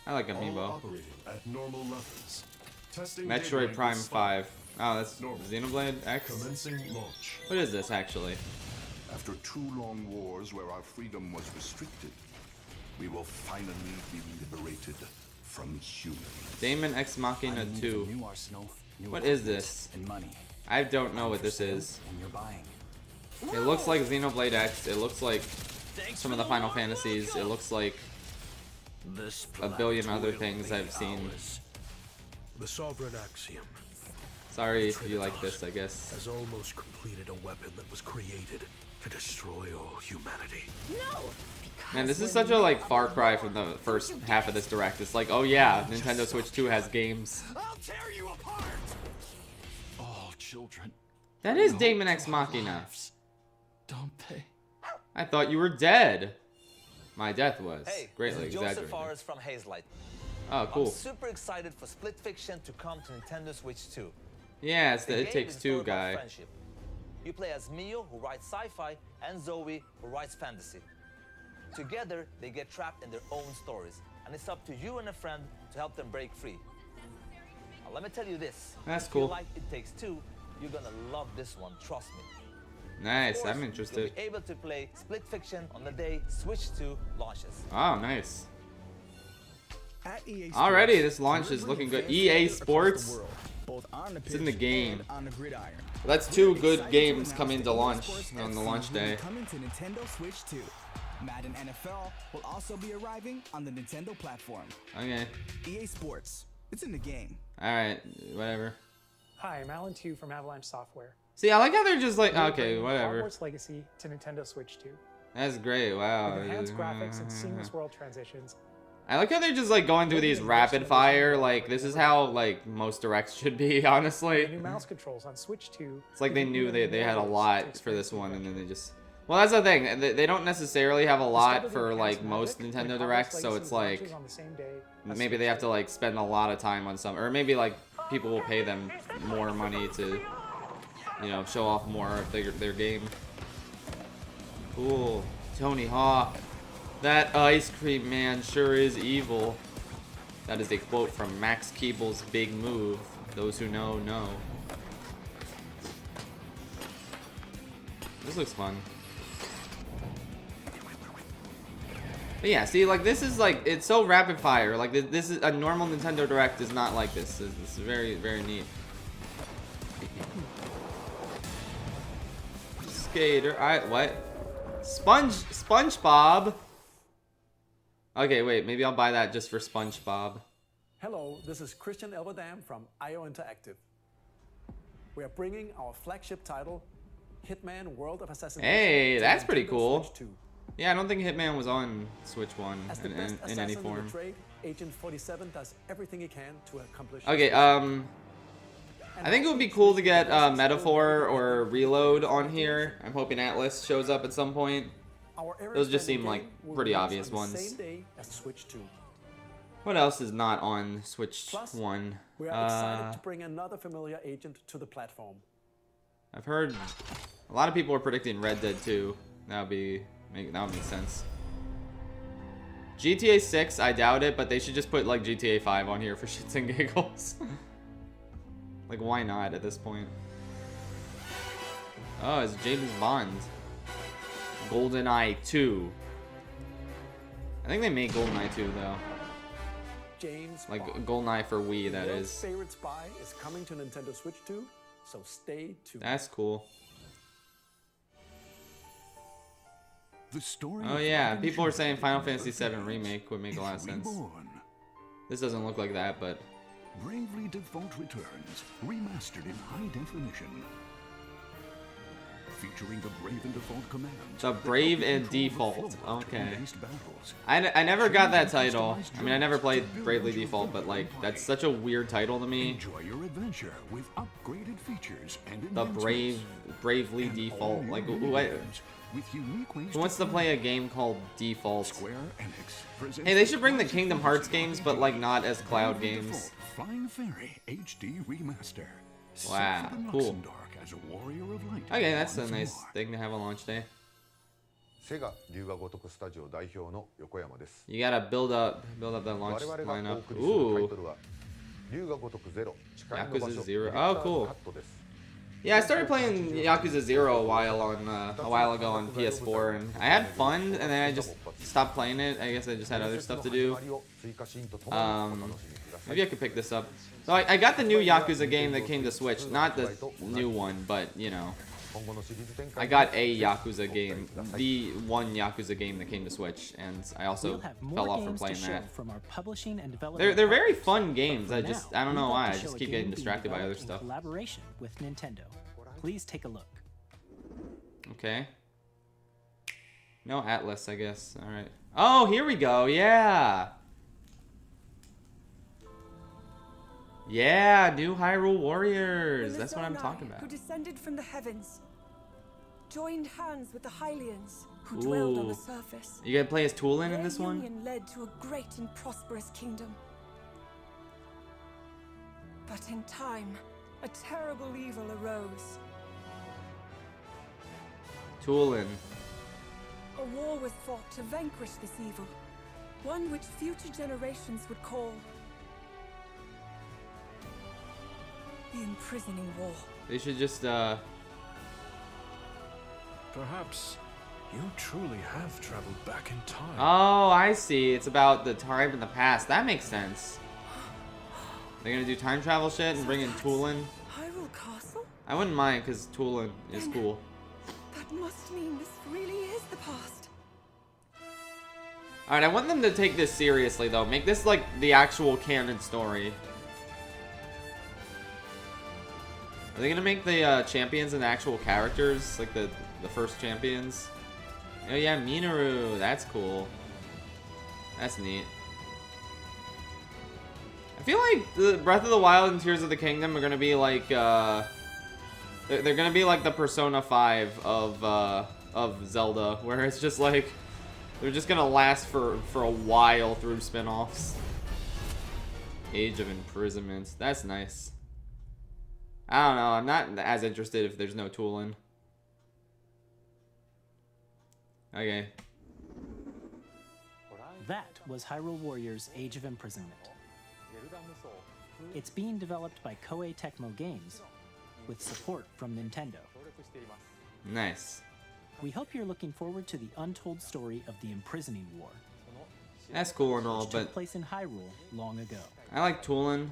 I like All Amiibo. operating at normal levels. Testing Metroid data Prime equals 5. Oh, that's normal. Xenoblade X? Commencing launch. What is this actually? After 2 long wars where our freedom was restricted, we will finally be liberated from humans. Daemon Ex Machina 2. What is this? I don't know what this is. It looks like Xenoblade X. It looks like some of the Final Fantasies. It looks like a billion other things I've seen. The sovereign axiom Sorry if you like this, I guess. has almost completed a weapon that was created to destroy all humanity. Man, this is such a like far cry from the first half of this direct. It's like, oh yeah, Nintendo Switch 2 has games. I'll tear you apart. All children. That is Daemon Ex Machina. Don't they? I thought you were dead. My death was Hey, greatly this is Joseph exaggerated. Forrest from Hazelight. Oh, cool. I'm super excited for Split Fiction to come to Nintendo Switch 2. Yeah, it's the It game Takes is Two all about guy. friendship. You play as Mio, who writes sci-fi, and Zoe, who writes fantasy. Together, they get trapped in their own stories, and it's up to you and a friend to help them break free. Now, let me tell you this. That's if cool. you like It Takes Two, you're gonna love this one, trust me. Nice, Of course, I'm interested. You'll be able to play Split Fiction on the day Switch 2 launches. Oh, nice. At EA Sports, Already, this launch we're is looking bringing good. fans EA together across the Sports. world, both on the It's in the pitch game. and on the gridiron. That's 2 We're good excited to games announce coming that to EA launch Sports on the FC launch will be day. coming to Nintendo Switch 2. Madden NFL will also be arriving on the Nintendo platform. Okay. EA Sports, it's in the game. Alright, whatever. Hi, I'm Alan Tu from Avalanche Software. See, I like how they're just like, okay, whatever. Hogwarts Legacy to Nintendo Switch 2. That's great. Wow. With enhanced graphics and seamless world transitions. I like how they're just like going through these rapid fire. Like this is how like most directs should be, honestly. New mouse controls on Switch 2. It's like they knew they had a lot for this one, and then they just. Well, that's the thing. They don't necessarily have a lot for like most Nintendo Directs, so it's like maybe they have to like spend a lot of time on some, or maybe like people will pay them more money to, you know, show off more of their game. Cool, Tony Hawk. That ice cream man sure is evil. That is a quote from Max Keeble's Big Move. Those who know, know. This looks fun. But yeah, see, like, this is, like, it's so rapid fire. Like, this is, a normal Nintendo Direct is not like this. This is very, very neat. Skater, what? SpongeBob? Okay, wait, maybe I'll buy that just for SpongeBob. Hello, this is Christian Elverdam from IO Interactive. We are bringing our flagship title, Hitman World of Assassination. Hey, that's pretty Nintendo cool. Switch 2. Yeah, I don't think Hitman was on Switch 1 As the best in assassin any in form. the trade, Agent 47 does everything he can to accomplish. Okay, I think it would be cool to get Metaphor or Reload on here. I'm hoping Atlas shows up at some point. Those just seem like pretty obvious ones. Same day as Switch 2. What else is not on Switch Plus, 1? We are excited to bring another familiar agent to the platform. I've heard a lot of people are predicting Red Dead 2. That would make sense. GTA 6, I doubt it, but they should just put like GTA 5 on here for shits and giggles. Like, why not at this point? Oh, it's James Bond. GoldenEye 2. I think they made GoldenEye 2 though. James like Bond. GoldenEye for Wii, that Your is. favorite spy is coming to Nintendo Switch 2, so stay tuned. That's cool. The story Oh yeah, people are saying Final Fantasy VII Remake would make a lot of sense. This doesn't look like that, but... Bravely Default returns, remastered in high definition. Featuring the Brave and Default commands. The Brave and Default, okay. I never got that title. I mean, I never played Bravely Default, but like, that's such a weird title to me. Enjoy your adventure with upgraded features and The Bravely Default, like, what? Who wants to play a game called Default? Hey, they should bring the Kingdom Hearts games, but like not as cloud games. Flying Fairy HD Remaster. Wow, cool. As a warrior of light. Okay, that's a nice thing to have on launch day. You gotta build up that launch lineup. Ooh. Yakuza 0. Oh, cool. Yeah, I started playing Yakuza 0 a while ago on PS4, and I had fun, and then I just stopped playing it. I guess I just had other stuff to do. Maybe I could pick this up. So I got the new Yakuza game that came to Switch, not the new one, but you know, I got a Yakuza game, the one Yakuza game that came to Switch, and I also fell off from playing that. From our publishing and development They're very fun games. I don't know we'd why. like I to just show keep a getting game distracted by being other developed stuff. in collaboration with Nintendo. Please take a look. Okay. No Atlas, I guess. All right. Oh, here we go. Yeah. Yeah, new Hyrule Warriors. That's what I'm talking about. Who descended from the heavens, joined hands with the Hylians, who dwelled on the surface. You gonna play as Toulon in this Their one? union led to a great and prosperous kingdom. But in time, a terrible evil arose. Toulon. A war was fought to vanquish this evil, one which future generations would call the imprisoning war. They should just Perhaps you truly have traveled back in time. Oh, I see. It's about the time in the past. That makes sense. They're gonna do time travel shit and bring in Toulon. Hyrule Castle? I wouldn't mind because Toulon is cool. That must mean this really is the past. Alright, I want them to take this seriously though. Make this like the actual canon story. Are they gonna make the champions and actual characters, like the first champions? Oh yeah, Minoru. That's cool. That's neat. I feel like the Breath of the Wild and Tears of the Kingdom are gonna be like they're gonna be like the Persona 5 of Zelda, where it's just like they're just gonna last for a while through spin-offs. Age of Imprisonment. That's nice. I don't know. I'm not as interested if there's no tooling. Okay. That was Hyrule Warriors Age of Imprisonment. It's being developed by Koei Tecmo Games with support from Nintendo. Nice. We hope you're looking forward to the untold story of the Imprisoning War. That's cool and all, which took but place in Hyrule long ago. I like tooling.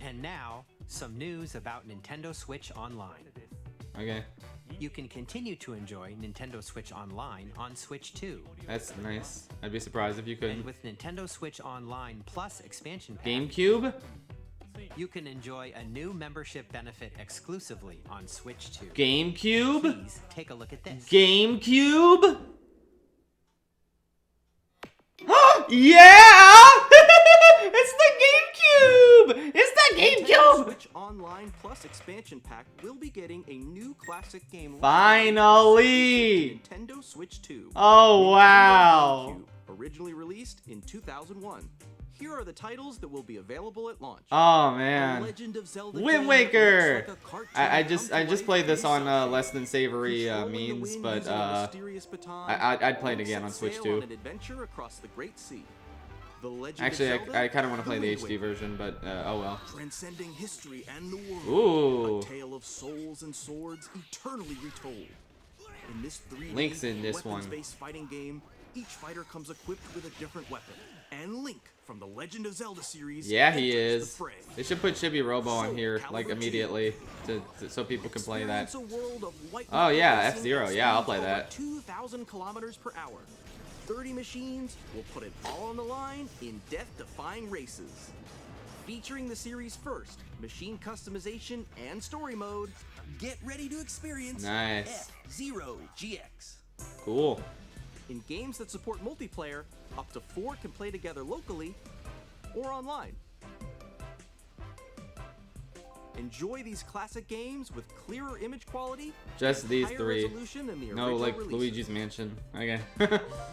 And now, some news about Nintendo Switch Online. Okay. You can continue to enjoy Nintendo Switch Online on Switch 2. That's nice. I'd be surprised if you And couldn't. with Nintendo Switch Online Plus expansion pack, GameCube? you can enjoy a new membership benefit exclusively on Switch 2. GameCube? Please take a look at this. GameCube? Yeah! It's the GameCube! It's the GameCube! Switch Online Plus expansion pack will be getting a new classic game. Finally! Nintendo Switch 2. Oh, wow. GameCube, originally released in 2001. Here are the titles that will be available at launch. Oh man, Legend of Zelda Wind game Waker. that looks like a cartoon I come to just life played this on inside. less than savory Controlling the means, wind but using a mysterious baton, I'd play it you again set on Switch sail 2. on an adventure across the Great Sea. The Legend Actually, of Zelda, I kind of want to play the Wind HD Waker. version, but oh well. Transcending history and the world. Ooh. A tale of souls and swords eternally retold. In this 3D Link's in this one. weapons-based fighting game, each fighter comes equipped with a different weapon. And Link from the Legend of Zelda series. Yeah, he enters is. the fray. They should put Chibi Robo on here like Caliber immediately so people can play that. Experience a world of white Oh yeah, racing F-Zero. at Yeah, I'll speeds play over that. 2,000 kilometers per hour. 30 machines will put it all on the line in death-defying races. Featuring the series' first machine customization and story mode, get ready to experience Nice. F-Zero GX. Cool. In games that support multiplayer, up to 4 can play together locally or online. Enjoy these classic games with clearer image quality, Just and these higher 3. resolution than the No, original like releases. Luigi's Mansion. Okay.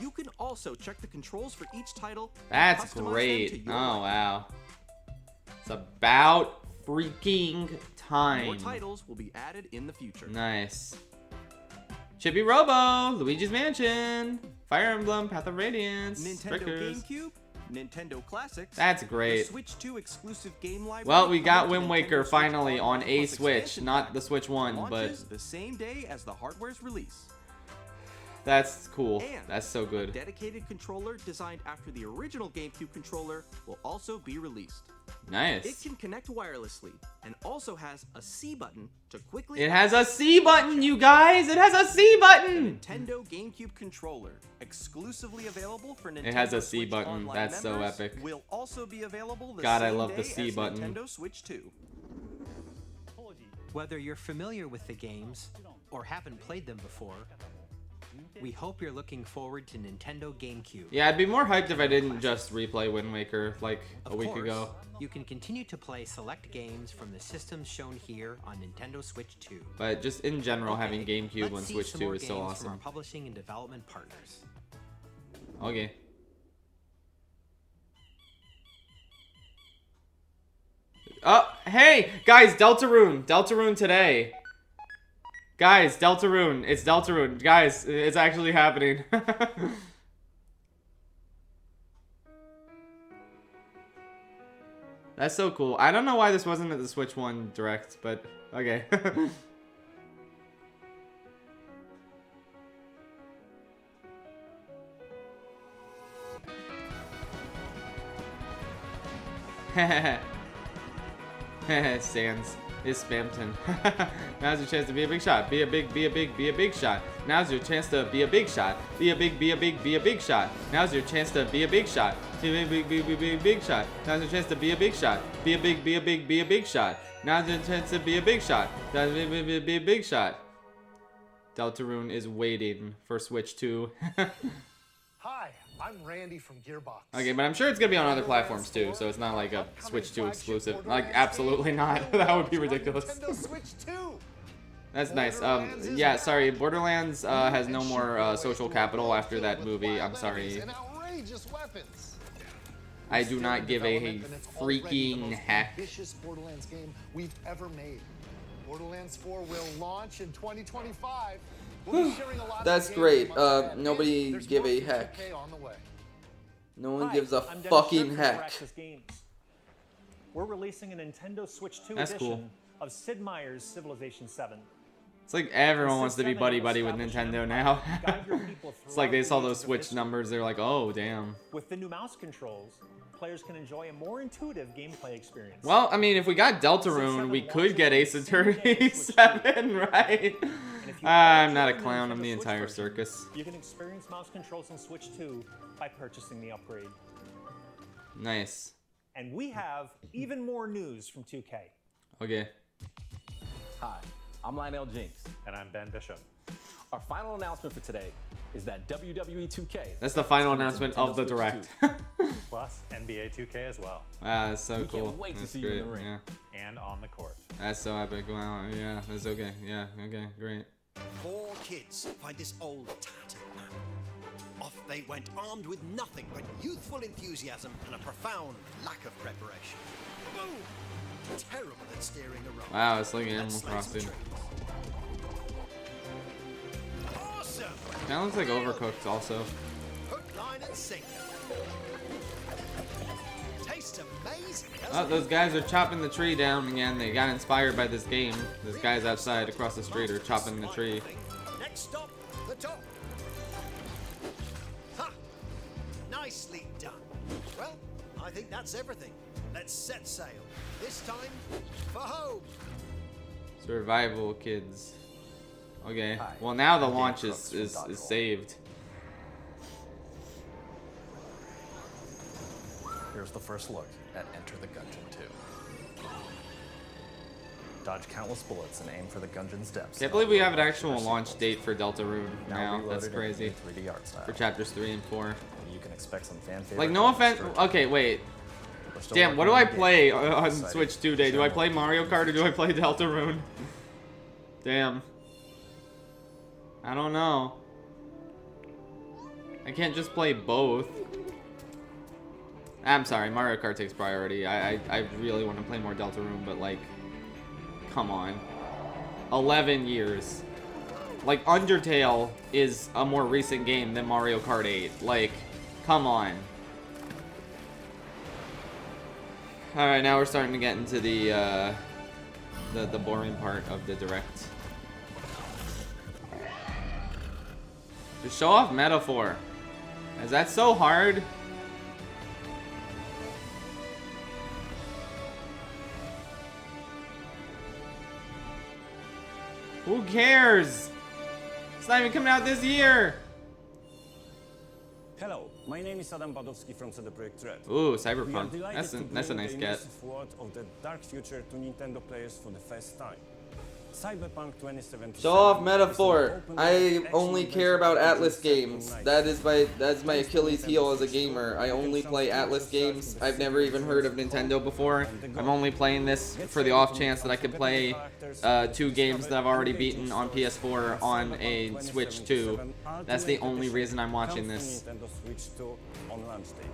You can also check the controls for each title. and That's customize them to great. your Oh liking. wow. It's about freaking time. More titles will be added in the future. Nice. Chibi Robo, Luigi's Mansion, Fire Emblem, Path of Radiance, Nintendo Frickers. GameCube, Nintendo Classics. That's the great. Switch 2 exclusive game library. Well, we got coming to Wind Waker Nintendo Switch finally on Online a Plus Switch, expansion not pack. the Switch 1, but Launches the same day as the hardware's release. that's cool. And That's so a good. dedicated controller designed after the original GameCube controller will also be released. It Nice. can connect wirelessly and also has a C button to quickly. It has a C button, you guys. It has a C button. Nintendo GameCube controller, exclusively available for Nintendo It has a C Switch button. Online That's so members, epic. Will also be available the God, I same love the day C as button. Nintendo Switch 2. Whether you're familiar with the games or haven't played them before, we hope you're looking forward to Nintendo GameCube. Yeah, I'd be more hyped if I didn't just replay Wind Waker like a week course, ago. You can continue to play select games from the systems shown here on Nintendo Switch 2. But just in general, having Okay, GameCube on let's see Switch some 2 more is so games From awesome. our publishing and development partners. Okay. Oh, hey, guys, Deltarune today. Guys, Deltarune, it's Deltarune. Guys, it's actually happening. That's so cool. I don't know why this wasn't at the Switch 1 Direct, but okay. Sans is Spamton. Now's your chance to be a big shot. Be a big shot. Now's your chance to be a big shot. Be a big shot. Now's your chance to be a big shot. Be a big shot. Now's your chance to be a big shot. Be a big shot. Now's your chance to be a big shot. Now's be a big shot. Deltarune is waiting for Switch 2. Hi, I'm Randy from Gearbox. Okay, but I'm sure it's gonna be on other platforms too, so it's not like a Switch 2 exclusive. Like, absolutely not. That would be ridiculous. Nintendo Switch 2. That's nice. Yeah, sorry. Borderlands has no more social capital after that movie. I'm sorry. I do not give a freaking heck. Ambitious Borderlands game we've ever made. Borderlands 4 will launch in 2025. We'll be sharing a lot That's of great. Nobody give a heck. No one gives a fucking heck. We're releasing a Nintendo Switch 2 That's edition cool. of Sid Meier's Civilization 7. It's like everyone wants to be buddy-buddy with Nintendo now. It's like they saw those Switch numbers, they're like, oh, damn. With the new mouse controls, players can enjoy a more intuitive gameplay experience. Well, I mean, if we got Deltarune, we could get Ace Attorney 7, right? I'm not a clown, I'm the entire circus. You can experience mouse controls on Switch 2 by purchasing the upgrade. Nice. And we have even more news from 2K. Okay. Hi, I'm Lionel Jinks. And I'm Ben Bishop. Our final announcement for today is that WWE 2K. That's the final announcement of the Direct. Plus NBA 2K as well. Wow, that's so cool. Can't wait to That's see great. you in the ring. Yeah. And on the court. That's so epic. Wow, yeah, that's okay. Yeah, okay, great. 4 kids find this old tattered map. Off they went armed with nothing but youthful enthusiasm and a profound lack of preparation. Boom! Terrible at steering a road. Wow, it's like Animal Crossing. Awesome! That looks like Overcooked also. Hook, line, and sinker. Tastes amazing. Oh, those guys are chopping the tree down again. They got inspired by this game. Those guys outside across the street are chopping the tree. Next stop, the top. Ha! Nicely done. Well, I think that's everything. Let's set sail. This time for home. Survival kids. Okay. Well, now the launch is saved. Here's the first look at Enter the Gungeon 2. Dodge countless bullets and aim for the Gungeon's depths. Can't believe we have an actual launch date for Deltarune now. reloaded That's in crazy. 3D art style. For chapters 3 and 4. You can expect some fan favorite. Like, no offense. Okay, wait. Damn, what do I play on Switch 2 Day? Do I play Mario Kart or do I play Deltarune? Damn. I don't know. I can't just play both. I'm sorry, Mario Kart takes priority. I really want to play more Deltarune, but like, come on. 11 years. Like, Undertale is a more recent game than Mario Kart 8. Like, come on. Alright, now we're starting to get into the boring part of the Direct. Just show off Metaphor. Is that so hard? Who cares? It's not even coming out this year. Hello, my name is Adam Badowski from CD Projekt Red. Ooh, We are Cyberpunk. delighted That's to a bring nice the get. immersive world of the dark future to Nintendo players for the first time. Cyberpunk 2077. Show off is an Metaphor. open-world I only action-adventure care about RPG Atlas set games. tonight. That's my Achilles heel as a gamer. I only play Atlas games. I've never even heard of Nintendo before. I'm only playing this for the off chance that I can play 2 games that I've already beaten on PS4 on a Switch 2. That's the only reason I'm watching this. Nintendo Switch 2 on launch day.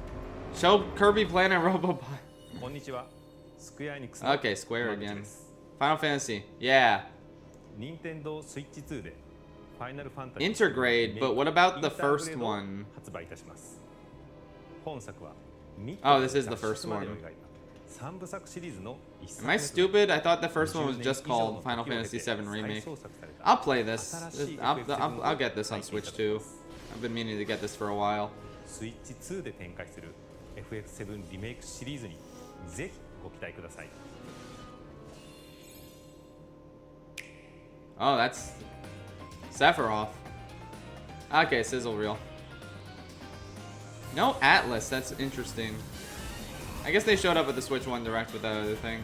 Show Kirby Planet Robobot. こんにちは。スクエアエニックスの Okay, Square 山口 again. です Final Fantasy. Yeah. 任天堂スイッチ2でファイナルファンタジー Intergrade, but what about the インターグレ first ードを one? 発売いたします本作はミッ Oh, ド this is the first までを one. 描いた3部作シリーズの一作 Am I 目と stupid? I thought the first one was 20 just 年以上の called Final 時を経 Fantasy て VII 再 Remake. 創作された I'll play this. 新しい I'll get this on Switch too. I've been meaning to get this for a while. スイッチ2で展開する FF7 リメイクシリーズにぜひご期待ください Oh, that's Sephiroth. Okay, sizzle reel. No Atlas, that's interesting. I guess they showed up at the Switch 1 Direct with that other thing.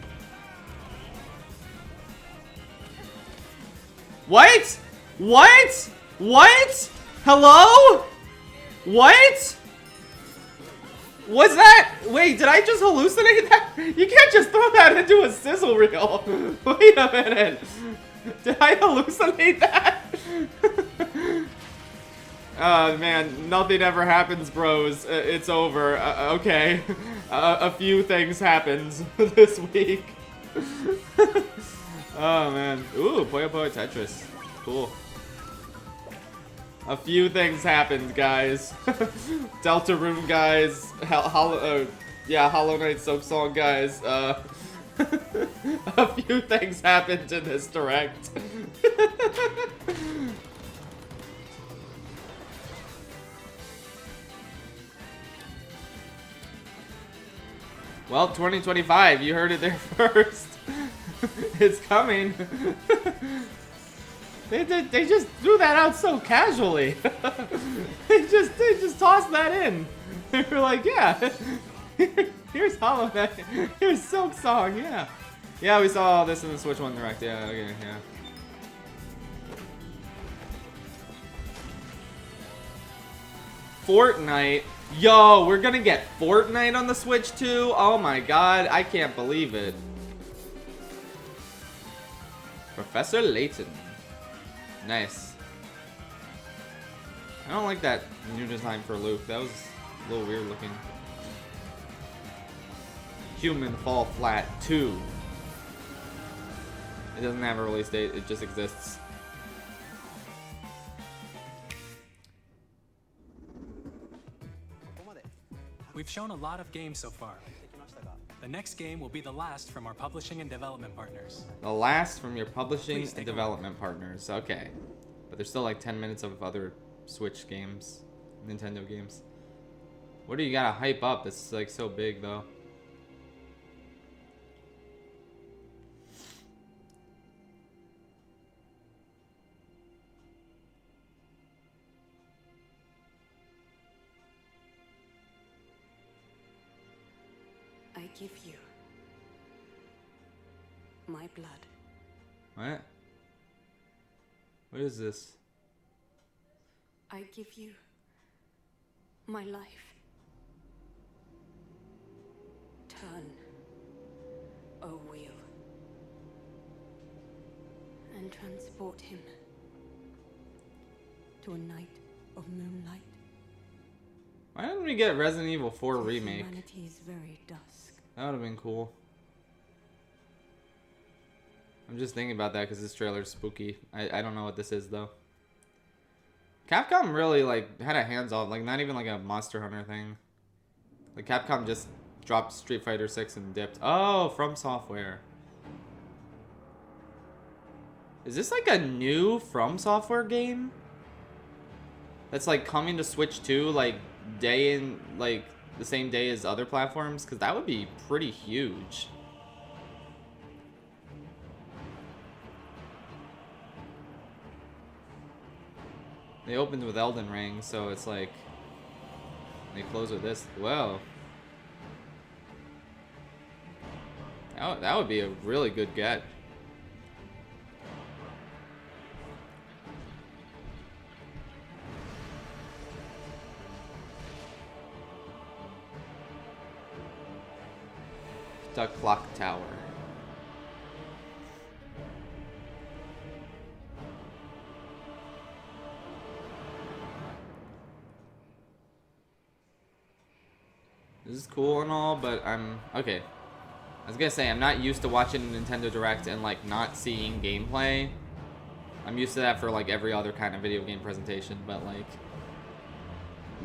What? What? What? Hello? What? What's that? Wait, did I just hallucinate that? You can't just throw that into a sizzle reel. Wait a minute. Did I hallucinate that? Oh man, nothing ever happens, bros. It's over. Okay. A few things happened this week. Oh man. Ooh, Puyo Puyo Tetris. Cool. A few things happened, guys. Deltarune guys. Hollow Knight Soap Song guys. A few things happened in this direct. Well, 2025, you heard it there first. It's coming. They just threw that out so casually. they just tossed that in. They were like, yeah, here's Hollow Knight, here's Silk Song, yeah. Yeah, we saw all this in the Switch 1 Direct, yeah, okay, yeah. Fortnite. Yo, we're gonna get Fortnite on the Switch too? Oh my god, I can't believe it. Professor Layton. Nice. I don't like that new design for Luke. That was a little weird looking. Human Fall Flat 2. It doesn't have a release date, it just exists. We've shown a lot of games so far. The next game will be the last from our publishing and development partners. The last from your publishing and development partners. Okay. But there's still like 10 minutes of other Switch games, Nintendo games. What do you gotta hype up? That's like so big though. I give you my blood. What? What is this? I give you my life. Turn a wheel and transport him to a night of moonlight. Why didn't we get Resident Evil 4 remake? Humanity's very dusk. That would have been cool. I'm just thinking about that because this trailer's spooky. I don't know what this is though. Capcom really like had a hands off, like not even like a Monster Hunter thing. Like Capcom just dropped Street Fighter 6 and dipped. Oh, From Software. Is this like a new From Software game? That's like coming to Switch 2 like day in like the same day as other platforms? Because that would be pretty huge. They opened with Elden Ring, so it's like they close with this. Whoa. That would be a really good get. The clock tower. This is cool and all, but okay. I was gonna say, I'm not used to watching Nintendo Direct and like not seeing gameplay. I'm used to that for like every other kind of video game presentation, but like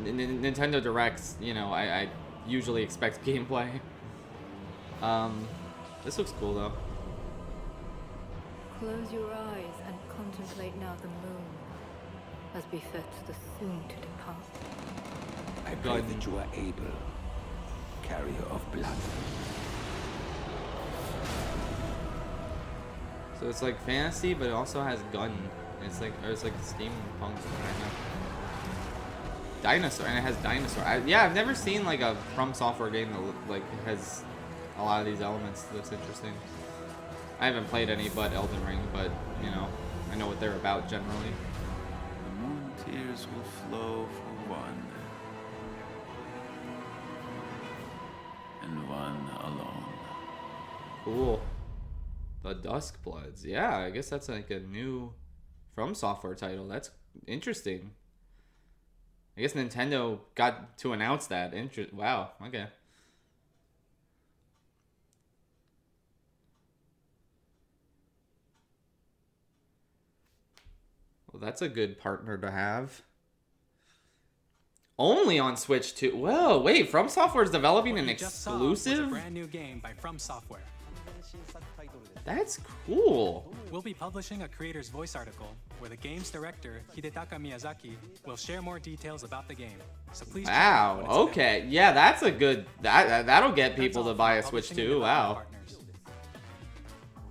Nintendo Directs, you know, I usually expect gameplay. This looks cool though. Close your eyes and contemplate now the moon, as befits the soon to depart. I pray that you are able, carrier of blood. So it's like fantasy, but it also has gun. It's like, or it's like steampunk kind of. Dinosaur, and it has dinosaur. Yeah, I've never seen like a From Software game that like has a lot of these elements. That's interesting. I haven't played any but Elden Ring, but you know, I know what they're about generally. The moon tears will flow for one, and one alone. Cool. The Duskbloods. Yeah, I guess that's like a new From Software title. That's interesting. I guess Nintendo got to announce that. Wow. Okay. Well, that's a good partner to have. Only on Switch 2. Whoa, wait. From Software is developing an exclusive? A brand new game by From Software. That's cool. We'll be publishing a creator's voice article where the game's director, Hidetaka Miyazaki, will share more details about the game. So please check out Wow. what it's Okay. Yeah, that's a good. That'll get people to buy a Switch 2. Wow.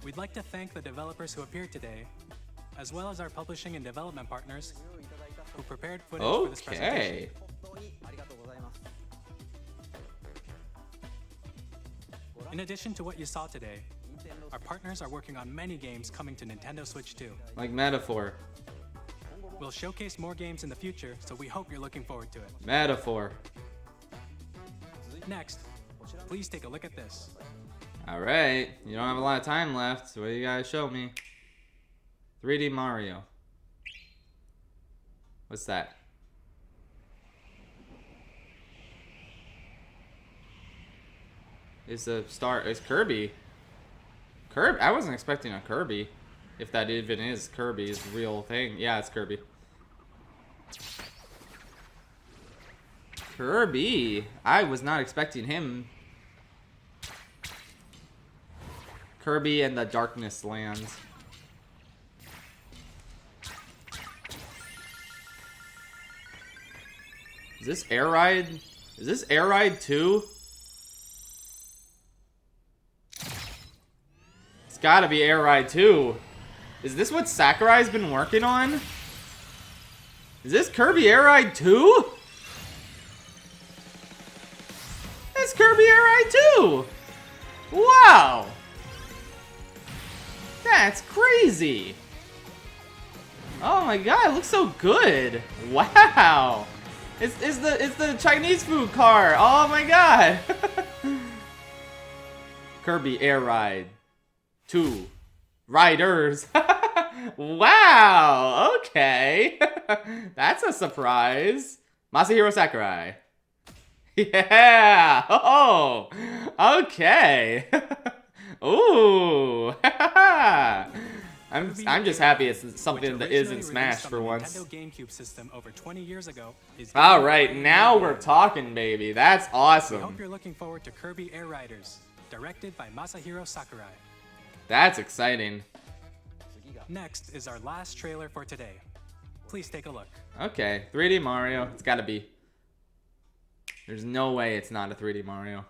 We'd like to thank the developers who appeared today, as well as our publishing and development partners who prepared footage for this presentation. In addition to what you saw today, our partners are working on many games coming to Nintendo Switch 2. Like Metaphor. We'll showcase more games in the future, so we hope you're looking forward to it. Metaphor. Next, please take a look at this. Alright. You don't have a lot of time left, so what do you guys show me? 3D Mario. What's that? It's a star. It's Kirby. Kirby. I wasn't expecting a Kirby. If that even is Kirby's real thing. Yeah, it's Kirby. Kirby. I was not expecting him. Kirby and the Darkness Lands. Is this Air Ride? Is this Air Ride 2? It's gotta be Air Ride 2. Is this what Sakurai's been working on? Is this Kirby Air Ride 2? That's Kirby Air Ride 2! Wow! That's crazy! Oh my god, it looks so good! Wow! It's the Chinese food car! Oh my god! Kirby Air Ride 2 Riders. Wow! Okay. That's a surprise. Masahiro Sakurai. Yeah! Oh! Okay! Ooh! I'm just happy it's something that isn't Smash for once. GameCube system over 20 years ago is all right, now we're talking, baby. That's awesome. We hope you're looking forward to Kirby Air Riders, directed by Masahiro Sakurai. That's exciting. Next is our last trailer for today. Please take a look. Okay, 3D Mario. It's gotta be. There's no way it's not a 3D Mario.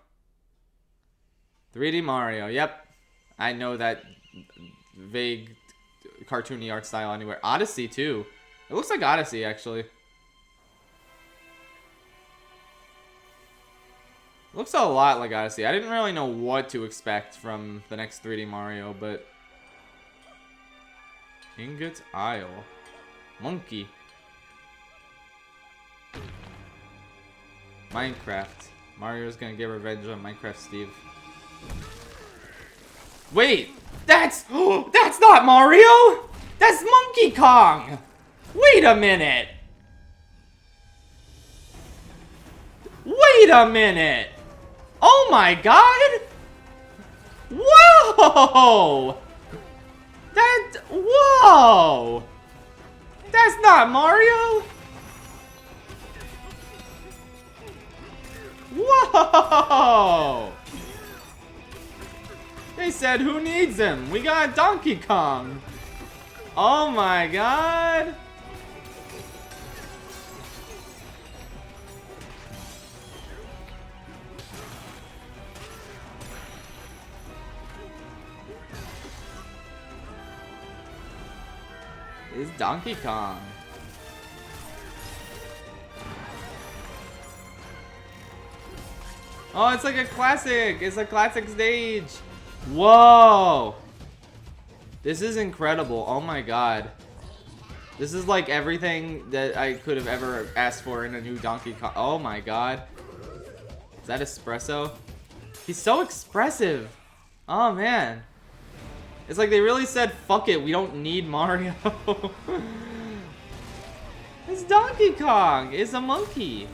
3D Mario, yep. I know that vague cartoony art style anywhere. Odyssey too. It looks like Odyssey actually. Looks a lot like Odyssey. I didn't really know what to expect from the next 3D Mario, but Ingot Isle. Monkey. Minecraft. Mario's gonna get revenge on Minecraft Steve. Wait! That's not Mario! That's Monkey Kong! Wait a minute! Wait a minute! Oh my god! Whoa! Whoa! That's not Mario! Whoa! They said, who needs him? We got Donkey Kong. Oh my god. This is Donkey Kong. Oh, it's like a classic. It's a classic stage. Whoa. This is incredible. Oh my god. This is like everything that I could have ever asked for in a new Donkey Kong. Oh my god. Is that espresso? He's so expressive. Oh man. It's like they really said, fuck it, we don't need Mario. It's Donkey Kong. It's a monkey.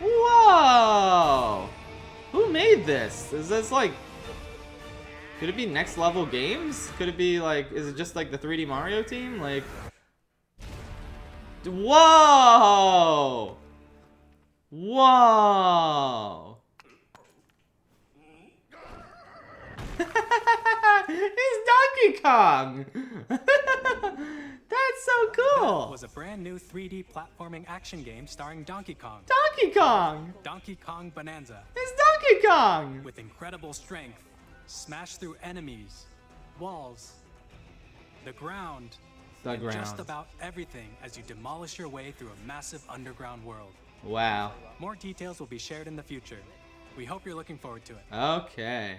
Whoa! Who made this? Is this like... Could it be Next Level Games? Could it be like... Is it just like the 3D Mario team? Like... Whoa! Whoa! It's Donkey Kong! That's so cool! That was a brand new 3D platforming action game starring Donkey Kong. Donkey Kong! Donkey Kong Bonanza. It's Donkey Kong! With incredible strength, smash through enemies, walls, the ground, and just about everything as you demolish your way through a massive underground world. Wow. More details will be shared in the future. We hope you're looking forward to it. Okay.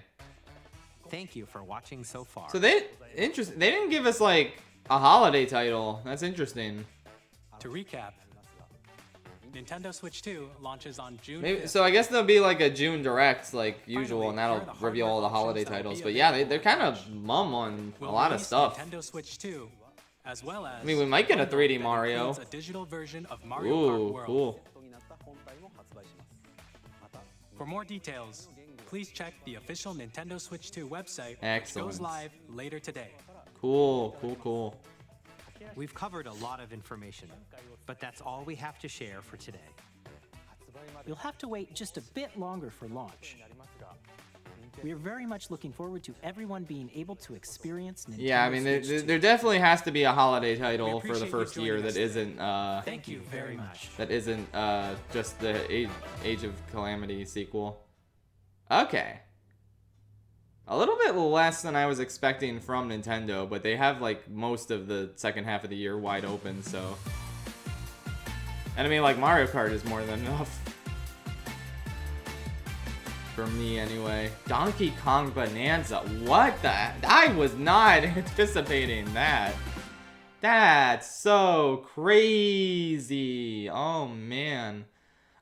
Thank you for watching so far. So they didn't give us like a holiday title. That's interesting. To recap, Nintendo Switch 2 launches on June 5th. So I guess there'll be like a June Direct like usual, and that'll reveal all the holiday titles. But yeah, they're kind of mum on a lot of stuff. Nintendo Switch 2, as well as I mean, we might get a 3D Mario. a digital version of Mario Kart World. Cool. For more details, please check the official Nintendo Switch 2 website, Excellent. which goes live later today. Cool. We've covered a lot of information, but that's all we have to share for today. You'll have to wait just a bit longer for launch. We are very much looking forward to everyone being able to experience Nintendo Yeah, I mean, Switch there definitely has to be a holiday title for the appreciate first you year joining that us isn't Thank you very much. that isn't just the Age of Calamity sequel. Okay. A little bit less than I was expecting from Nintendo, but they have like most of the second half of the year wide open, so. And I mean, like Mario Kart is more than enough. For me anyway. Donkey Kong Bonanza. What the? I was not anticipating that. That's so crazy. Oh man.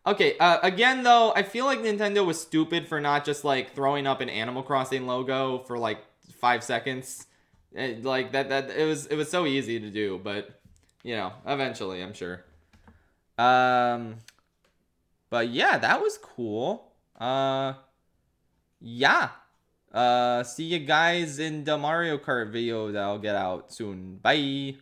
Okay, again though, I feel like Nintendo was stupid for not just like throwing up an Animal Crossing logo for like 5 seconds. Like that it was so easy to do, but you know, eventually I'm sure. But yeah, that was cool. Yeah. See you guys in the Mario Kart video that'll get out soon. Bye.